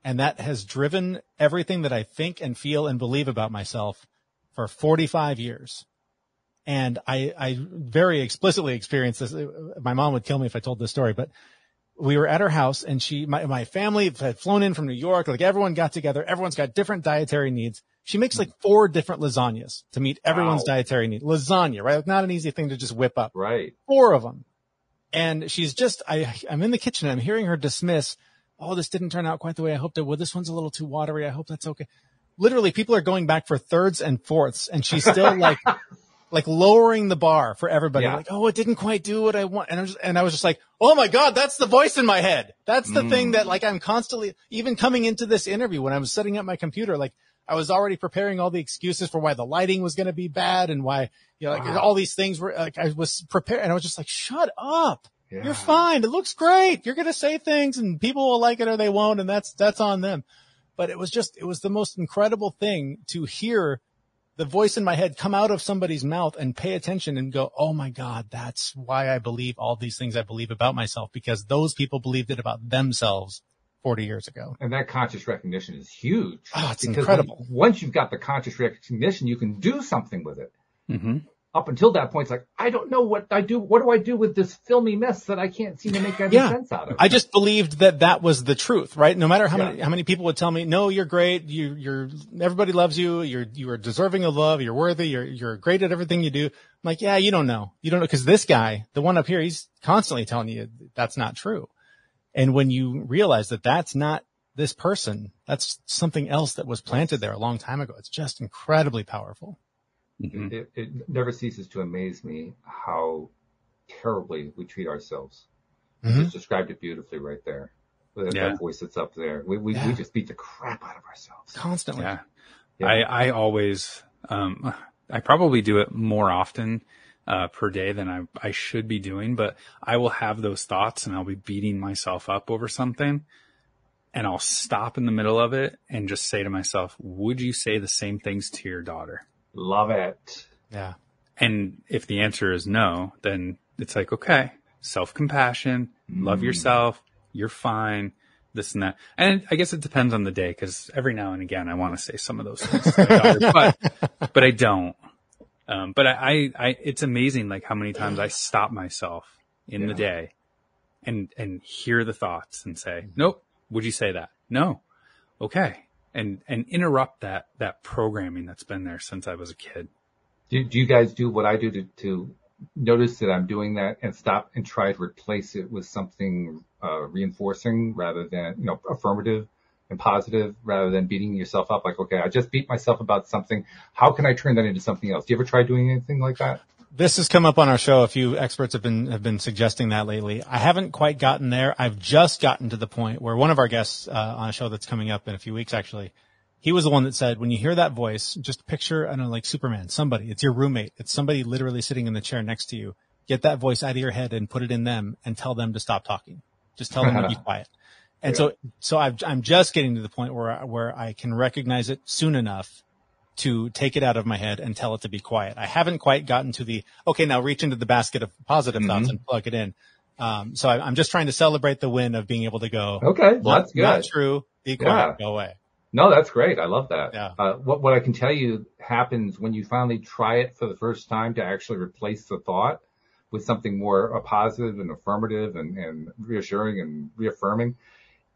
And that has driven everything that I think and feel and believe about myself for 45 years. And I very explicitly experienced this. My mom would kill me if I told this story, but we were at her house and my family had flown in from New York. Like everyone got together. Everyone's got different dietary needs. She makes like 4 different lasagnas to meet everyone's dietary need. Lasagna, right? Like not an easy thing to just whip up. Right. 4 of them. And she's just, I'm in the kitchen. I'm hearing her dismiss. Oh, this didn't turn out quite the way I hoped it would. This one's a little too watery. I hope that's okay. Literally, people are going back for 3rds and 4ths, and she's still like lowering the bar for everybody. Yeah. Like, oh, it didn't quite do what I want. And I was just like, oh my God, that's the voice in my head. That's the thing that like I'm constantly, even coming into this interview when I was setting up my computer, like I was already preparing all the excuses for why the lighting was going to be bad and why, all these things were like, I was prepared and I was just like, shut up. Yeah. You're fine. It looks great. You're going to say things and people will like it or they won't. And that's on them. But it was the most incredible thing to hear the voice in my head come out of somebody's mouth and pay attention and go, oh my God, that's why I believe all these things I believe about myself, because those people believed it about themselves 40 years ago. And that conscious recognition is huge. Oh, it's incredible. Once you've got the conscious recognition, you can do something with it. Mm-hmm. Up until that point, it's like, I don't know what I do. What do I do with this filmy mess that I can't seem to make any sense out of? I just believed that was the truth, right? No matter how many people would tell me, no, you're great. You're everybody loves you. You are deserving of love. You're worthy. You're great at everything you do. I'm like, yeah, you don't know. You don't know. Cause this guy, the one up here, he's constantly telling you that's not true. And when you realize that that's not this person, that's something else that was planted there a long time ago. It's just incredibly powerful. Mm-hmm. It never ceases to amaze me how terribly we treat ourselves. You just described it beautifully right there. With that voice that's up there. We just beat the crap out of ourselves. Constantly. Yeah. I always, I probably do it more often, per day than I should be doing, but I will have those thoughts and I'll be beating myself up over something and I'll stop in the middle of it and just say to myself, would you say the same things to your daughter? Love it. Yeah. And if the answer is no, then it's like, okay, self-compassion, love yourself, you're fine, this and that. And I guess it depends on the day, because every now and again I want to say some of those things to my daughter, but I don't. But I it's amazing like how many times I stop myself in the day and hear the thoughts and say, nope, would you say that? No. Okay. And interrupt that programming that's been there since I was a kid. Do you guys do what I do to notice that I'm doing that and stop and try to replace it with something reinforcing rather than, affirmative and positive rather than beating yourself up? Like, okay, I just beat myself about something. How can I turn that into something else? Do you ever try doing anything like that? This has come up on our show. A few experts have been suggesting that lately. I haven't quite gotten there. I've just gotten to the point where one of our guests on a show that's coming up in a few weeks, actually, he was the one that said, when you hear that voice, just picture, I don't know, like Superman, somebody. It's your roommate. It's somebody literally sitting in the chair next to you. Get that voice out of your head and put it in them and tell them to stop talking. Just tell them to be quiet. And so I'm just getting to the point where I can recognize it soon enough to take it out of my head and tell it to be quiet. I haven't quite gotten to the, okay, now reach into the basket of positive thoughts and plug it in. So I'm just trying to celebrate the win of being able to go, okay, well, that's good. Not true. Be quiet. Go away. No, that's great. I love that. Yeah. What I can tell you happens when you finally try it for the first time to actually replace the thought with something more positive and affirmative and reassuring and reaffirming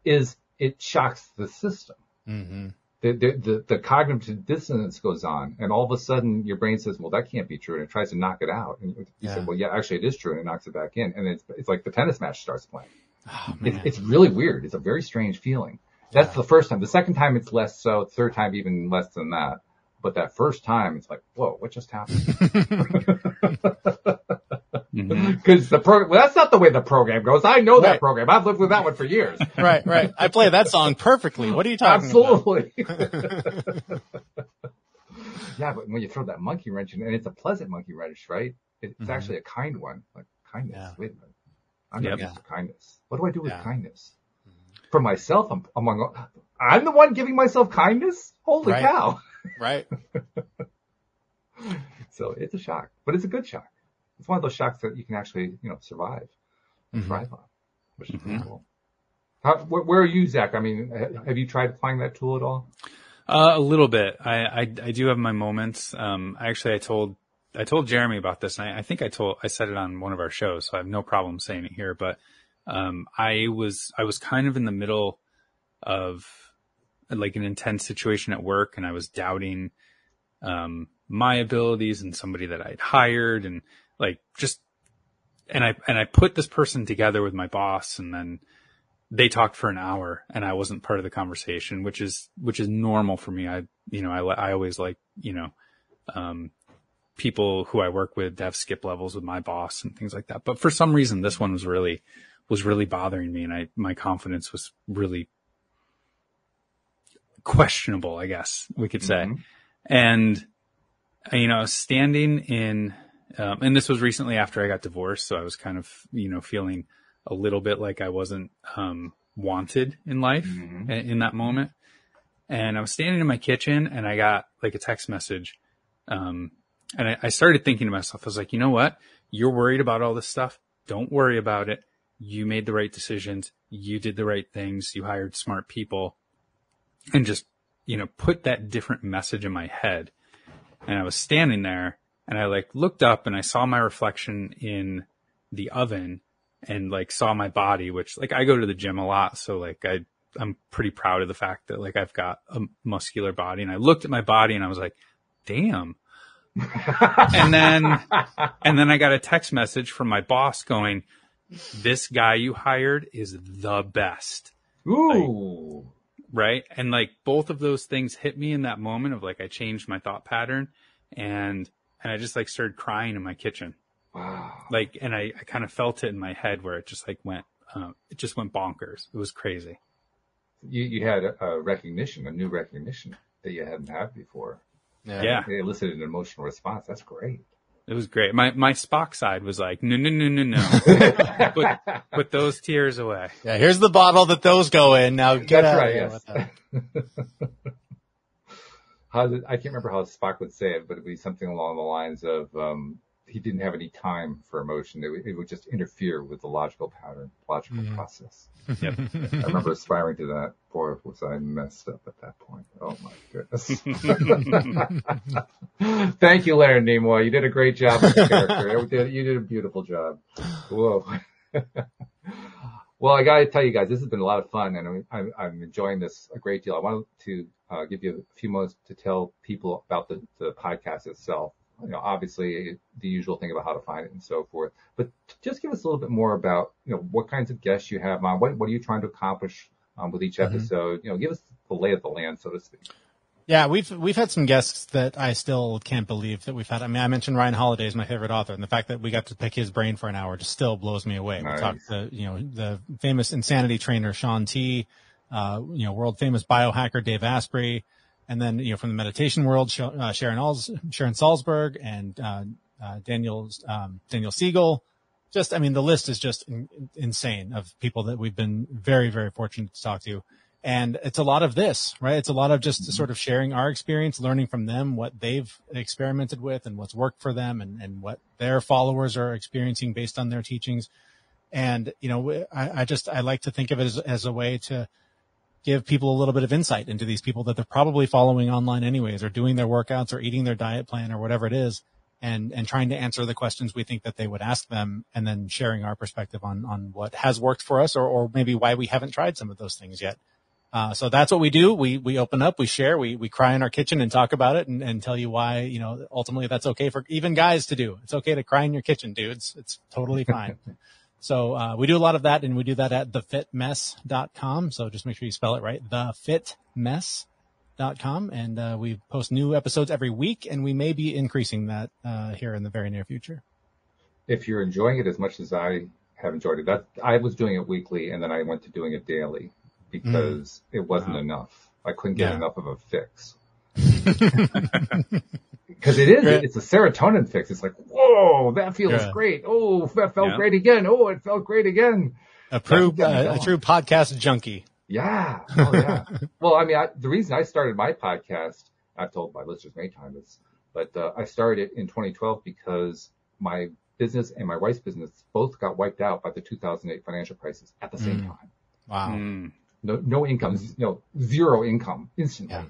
is it shocks the system. Mm-hmm. The cognitive dissonance goes on, and all of a sudden your brain says, well, that can't be true, and it tries to knock it out. And you say, well, yeah, actually it is true, and it knocks it back in. And it's like the tennis match starts playing. Oh, man. It's really weird. It's a very strange feeling. That's the first time. The second time it's less so. Third time even less than that. But that first time it's like, whoa, what just happened? Because that's not the way the program goes. I know that program. I've lived with that one for years. Right. I play that song perfectly. What are you talking Absolutely. about? Yeah, but when you throw that monkey wrench in, and it's a pleasant monkey wrench, right? It's actually a kind one. Like kindness. Yeah. Wait a minute. I'm not used to kindness. What do I do with kindness? For myself, I'm the one giving myself kindness? Holy cow. Right. So it's a shock, but it's a good shock. It's one of those shocks that you can actually, survive and thrive on, which is pretty cool. Where are you, Zach? I mean, have you tried applying that tool at all? A little bit. I do have my moments. I told Jeremy about this, and I think I said it on one of our shows, so I have no problem saying it here, but I was kind of in the middle of like an intense situation at work, and I was doubting my abilities and somebody that I'd hired, and like I put this person together with my boss, and then they talked for an hour, and I wasn't part of the conversation, which is normal for me. I always like, people who I work with to have skip levels with my boss and things like that. But for some reason, this one was really bothering me, and my confidence was really questionable, I guess we could say. And, I was standing in, and this was recently after I got divorced. So I was kind of, feeling a little bit like I wasn't, wanted in life in that moment. And I was standing in my kitchen, and I got like a text message. And I started thinking to myself, I was like, you know what? You're worried about all this stuff. Don't worry about it. You made the right decisions. You did the right things. You hired smart people, and just, put that different message in my head. And I was standing there, and I like looked up, and I saw my reflection in the oven, and like saw my body, which like I go to the gym a lot. So like I'm pretty proud of the fact that like I've got a muscular body, and I looked at my body, and I was like, damn. and then I got a text message from my boss going, this guy you hired is the best. Ooh. Like, right. And like both of those things hit me in that moment of like, I changed my thought pattern, and I just like started crying in my kitchen. Wow. Like, and I kind of felt it in my head where it just like went bonkers. It was crazy. You had a new recognition that you hadn't had before. Yeah. It elicited an emotional response. That's great. It was great. My Spock side was like, no. Put those tears away. Yeah, here's the bottle that those go in. Now get That's out right, of here yes. with that. I can't remember how Spock would say it, but it'd be something along the lines of, he didn't have any time for emotion. It would just interfere with the logical process. Yep. I remember aspiring to that. Boy, was I messed up at that point. Oh my goodness. Thank you, Leonard Nimoy. You did a great job with the character. You did a beautiful job. Whoa. Well, I got to tell you guys, this has been a lot of fun, and I'm enjoying this a great deal. I wanted to give you a few moments to tell people about the podcast itself. Obviously the usual thing about how to find it and so forth, but just give us a little bit more about, what kinds of guests you have on, what are you trying to accomplish with each episode? Give us the lay of the land, so to speak. Yeah, we've had some guests that I still can't believe that we've had. I mean, I mentioned Ryan Holiday is my favorite author, and the fact that we got to pick his brain for an hour just still blows me away. Nice. We talked to, the famous insanity trainer, Sean T., world famous biohacker, Dave Asprey, and then, from the meditation world, Sharon Salzberg and, Daniel Siegel. The list is just insane of people that we've been very, very fortunate to talk to. And it's a lot of this, right? It's a lot of just sort of sharing our experience, learning from them, what they've experimented with and what's worked for them, and what their followers are experiencing based on their teachings. And, I like to think of it as a way to give people a little bit of insight into these people that they're probably following online anyways, or doing their workouts or eating their diet plan or whatever it is, and trying to answer the questions we think that they would ask them, and then sharing our perspective on what has worked for us, or maybe why we haven't tried some of those things yet. So that's what we do. We open up, we share, we cry in our kitchen and talk about it and tell you why, you know, ultimately that's okay for even guys to do. It's okay to cry in your kitchen, dudes. It's totally fine. So, we do a lot of that, and we do that at thefitmess.com. So just make sure you spell it right, thefitmess.com. And, we post new episodes every week, and we may be increasing that, here in the very near future. If you're enjoying it as much as I have enjoyed it, I was doing it weekly, and then I went to doing it daily because it wasn't enough. I couldn't get enough of a fix. Because it's a serotonin fix. It's like, whoa, that feels great. Oh, that felt great again. Oh, it felt great again. A true podcast junkie. Yeah. Oh, yeah. Well, I mean, the reason I started my podcast, I've told my listeners many times, but I started it in 2012 because my business and my wife's business both got wiped out by the 2008 financial crisis at the same time. Wow. No income, zero income instantly. Yeah.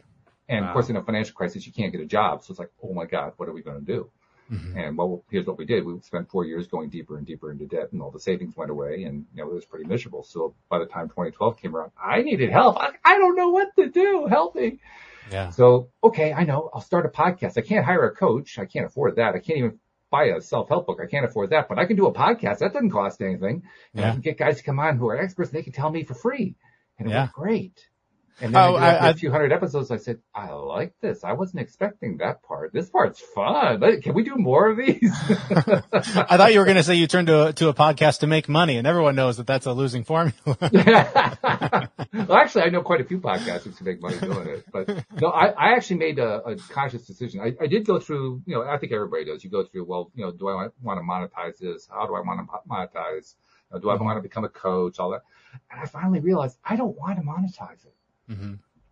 And of course, in a financial crisis, you can't get a job. So it's like, oh my God, what are we going to do? And here's what we did. We spent 4 years going deeper and deeper into debt, and all the savings went away, and it was pretty miserable. So by the time 2012 came around, I needed help. I don't know what to do. Help me. Yeah. So, okay, I know. I'll start a podcast. I can't hire a coach. I can't afford that. I can't even buy a self-help book. I can't afford that, but I can do a podcast. That doesn't cost anything. And I can get guys to come on who are experts, and they can tell me for free. And it was great. And then after a few hundred episodes, I said, I like this. I wasn't expecting that part. This part's fun. Can we do more of these? I thought you were going to say you turned to a podcast to make money, and everyone knows that that's a losing formula. Well, actually, I know quite a few podcasters who make money doing it. But no, I actually made a conscious decision. I did go through, I think everybody does. You go through, do I want to monetize this? How do I want to monetize? Do I want to become a coach? All that. And I finally realized I don't want to monetize it.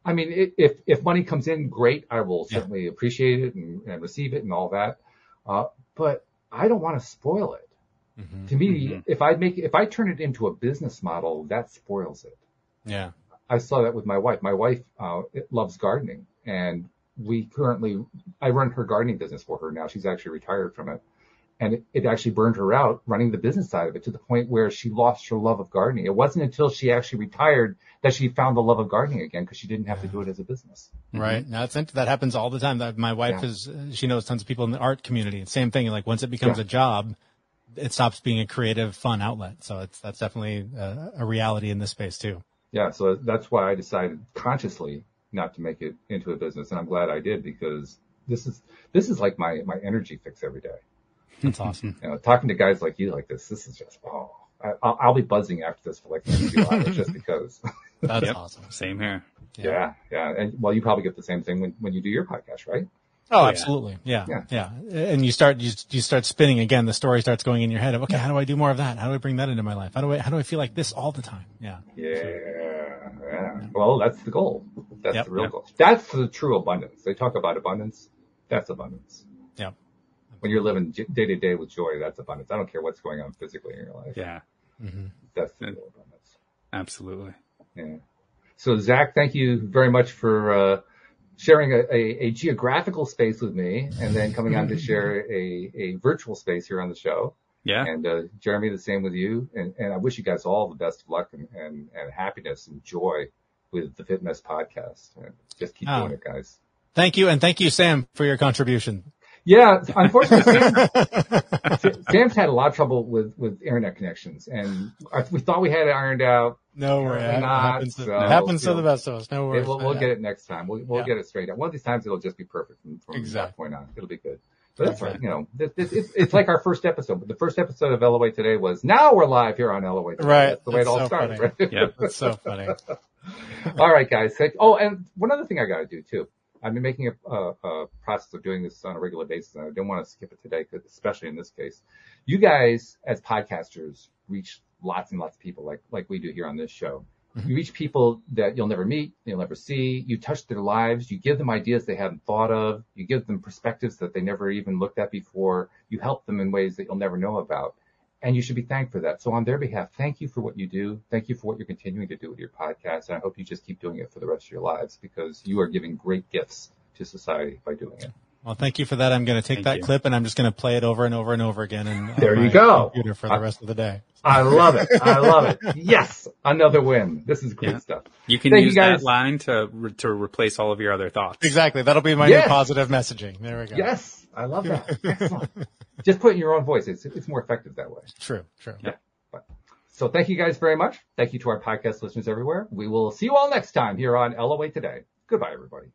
I mean, if money comes in, great. I will certainly appreciate it and receive it and all that. But I don't want to spoil it. To me, if I turn it into a business model, that spoils it. Yeah. I saw that with my wife. My wife, loves gardening, and I run her gardening business for her now. She's actually retired from it. And it actually burned her out running the business side of it, to the point where she lost her love of gardening. It wasn't until she actually retired that she found the love of gardening again, because she didn't have to do it as a business. Right. Now that happens all the time. My wife she knows tons of people in the art community. Same thing. Like once it becomes a job, it stops being a creative, fun outlet. So that's definitely a reality in this space too. Yeah. So that's why I decided consciously not to make it into a business. And I'm glad I did, because this is like my energy fix every day. That's awesome. Talking to guys like you like this is just, I'll be buzzing after this for like the next few hours just because. That's awesome. Same here. Yeah. And you probably get the same thing when you do your podcast, right? Oh, absolutely. Yeah. And you start spinning again. The story starts going in your head of, okay, how do I do more of that? How do I bring that into my life? How do I feel like this all the time? Yeah. Yeah. Well, that's the goal. That's the real goal. That's the true abundance. They talk about abundance. That's abundance. Yeah. When you're living day to day with joy, that's abundance. I don't care what's going on physically in your life. Yeah. That's the real abundance. Absolutely. Yeah. So Zach, thank you very much for, sharing a geographical space with me, and then coming on to share a virtual space here on the show. Yeah. And, Jeremy, the same with you. And I wish you guys all the best of luck and happiness and joy with the Fit Mess podcast. Just keep doing it, guys. Thank you. And thank you, Sam, for your contribution. Yeah, unfortunately, Sam's had a lot of trouble with internet connections, and we thought we had it ironed out. No worries. It happens to the best of us. No worries. We'll get it next time. We'll get it straight out. One of these times it'll just be perfect from that point on. It'll be good. But that's right. It's like our first episode. But the first episode of LOA Today was, now we're live here on LOA Today. Right. That's the way it all started. Right? Yeah, that's so funny. All right, guys. Oh, and one other thing I got to do too. I've been making a process of doing this on a regular basis, and I didn't want to skip it today, especially in this case. You guys, as podcasters, reach lots and lots of people like we do here on this show. You reach people that you'll never meet, you'll never see. You touch their lives. You give them ideas they haven't thought of. You give them perspectives that they never even looked at before. You help them in ways that you'll never know about. And you should be thanked for that. So on their behalf, thank you for what you do. Thank you for what you're continuing to do with your podcast. And I hope you just keep doing it for the rest of your lives, because you are giving great gifts to society by doing it. Well, thank you for that. I'm going to take that clip and I'm just going to play it over and over and over again. And there you go. Computer for the rest of the day. I love it. I love it. Yes. Another win. This is great stuff. You can use that line to replace all of your other thoughts. Exactly. That'll be my new positive messaging. There we go. Yes. I love that. Excellent. Just put it in your own voice. It's more effective that way. True. Yeah. So thank you guys very much. Thank you to our podcast listeners everywhere. We will see you all next time here on LOA Today. Goodbye, everybody.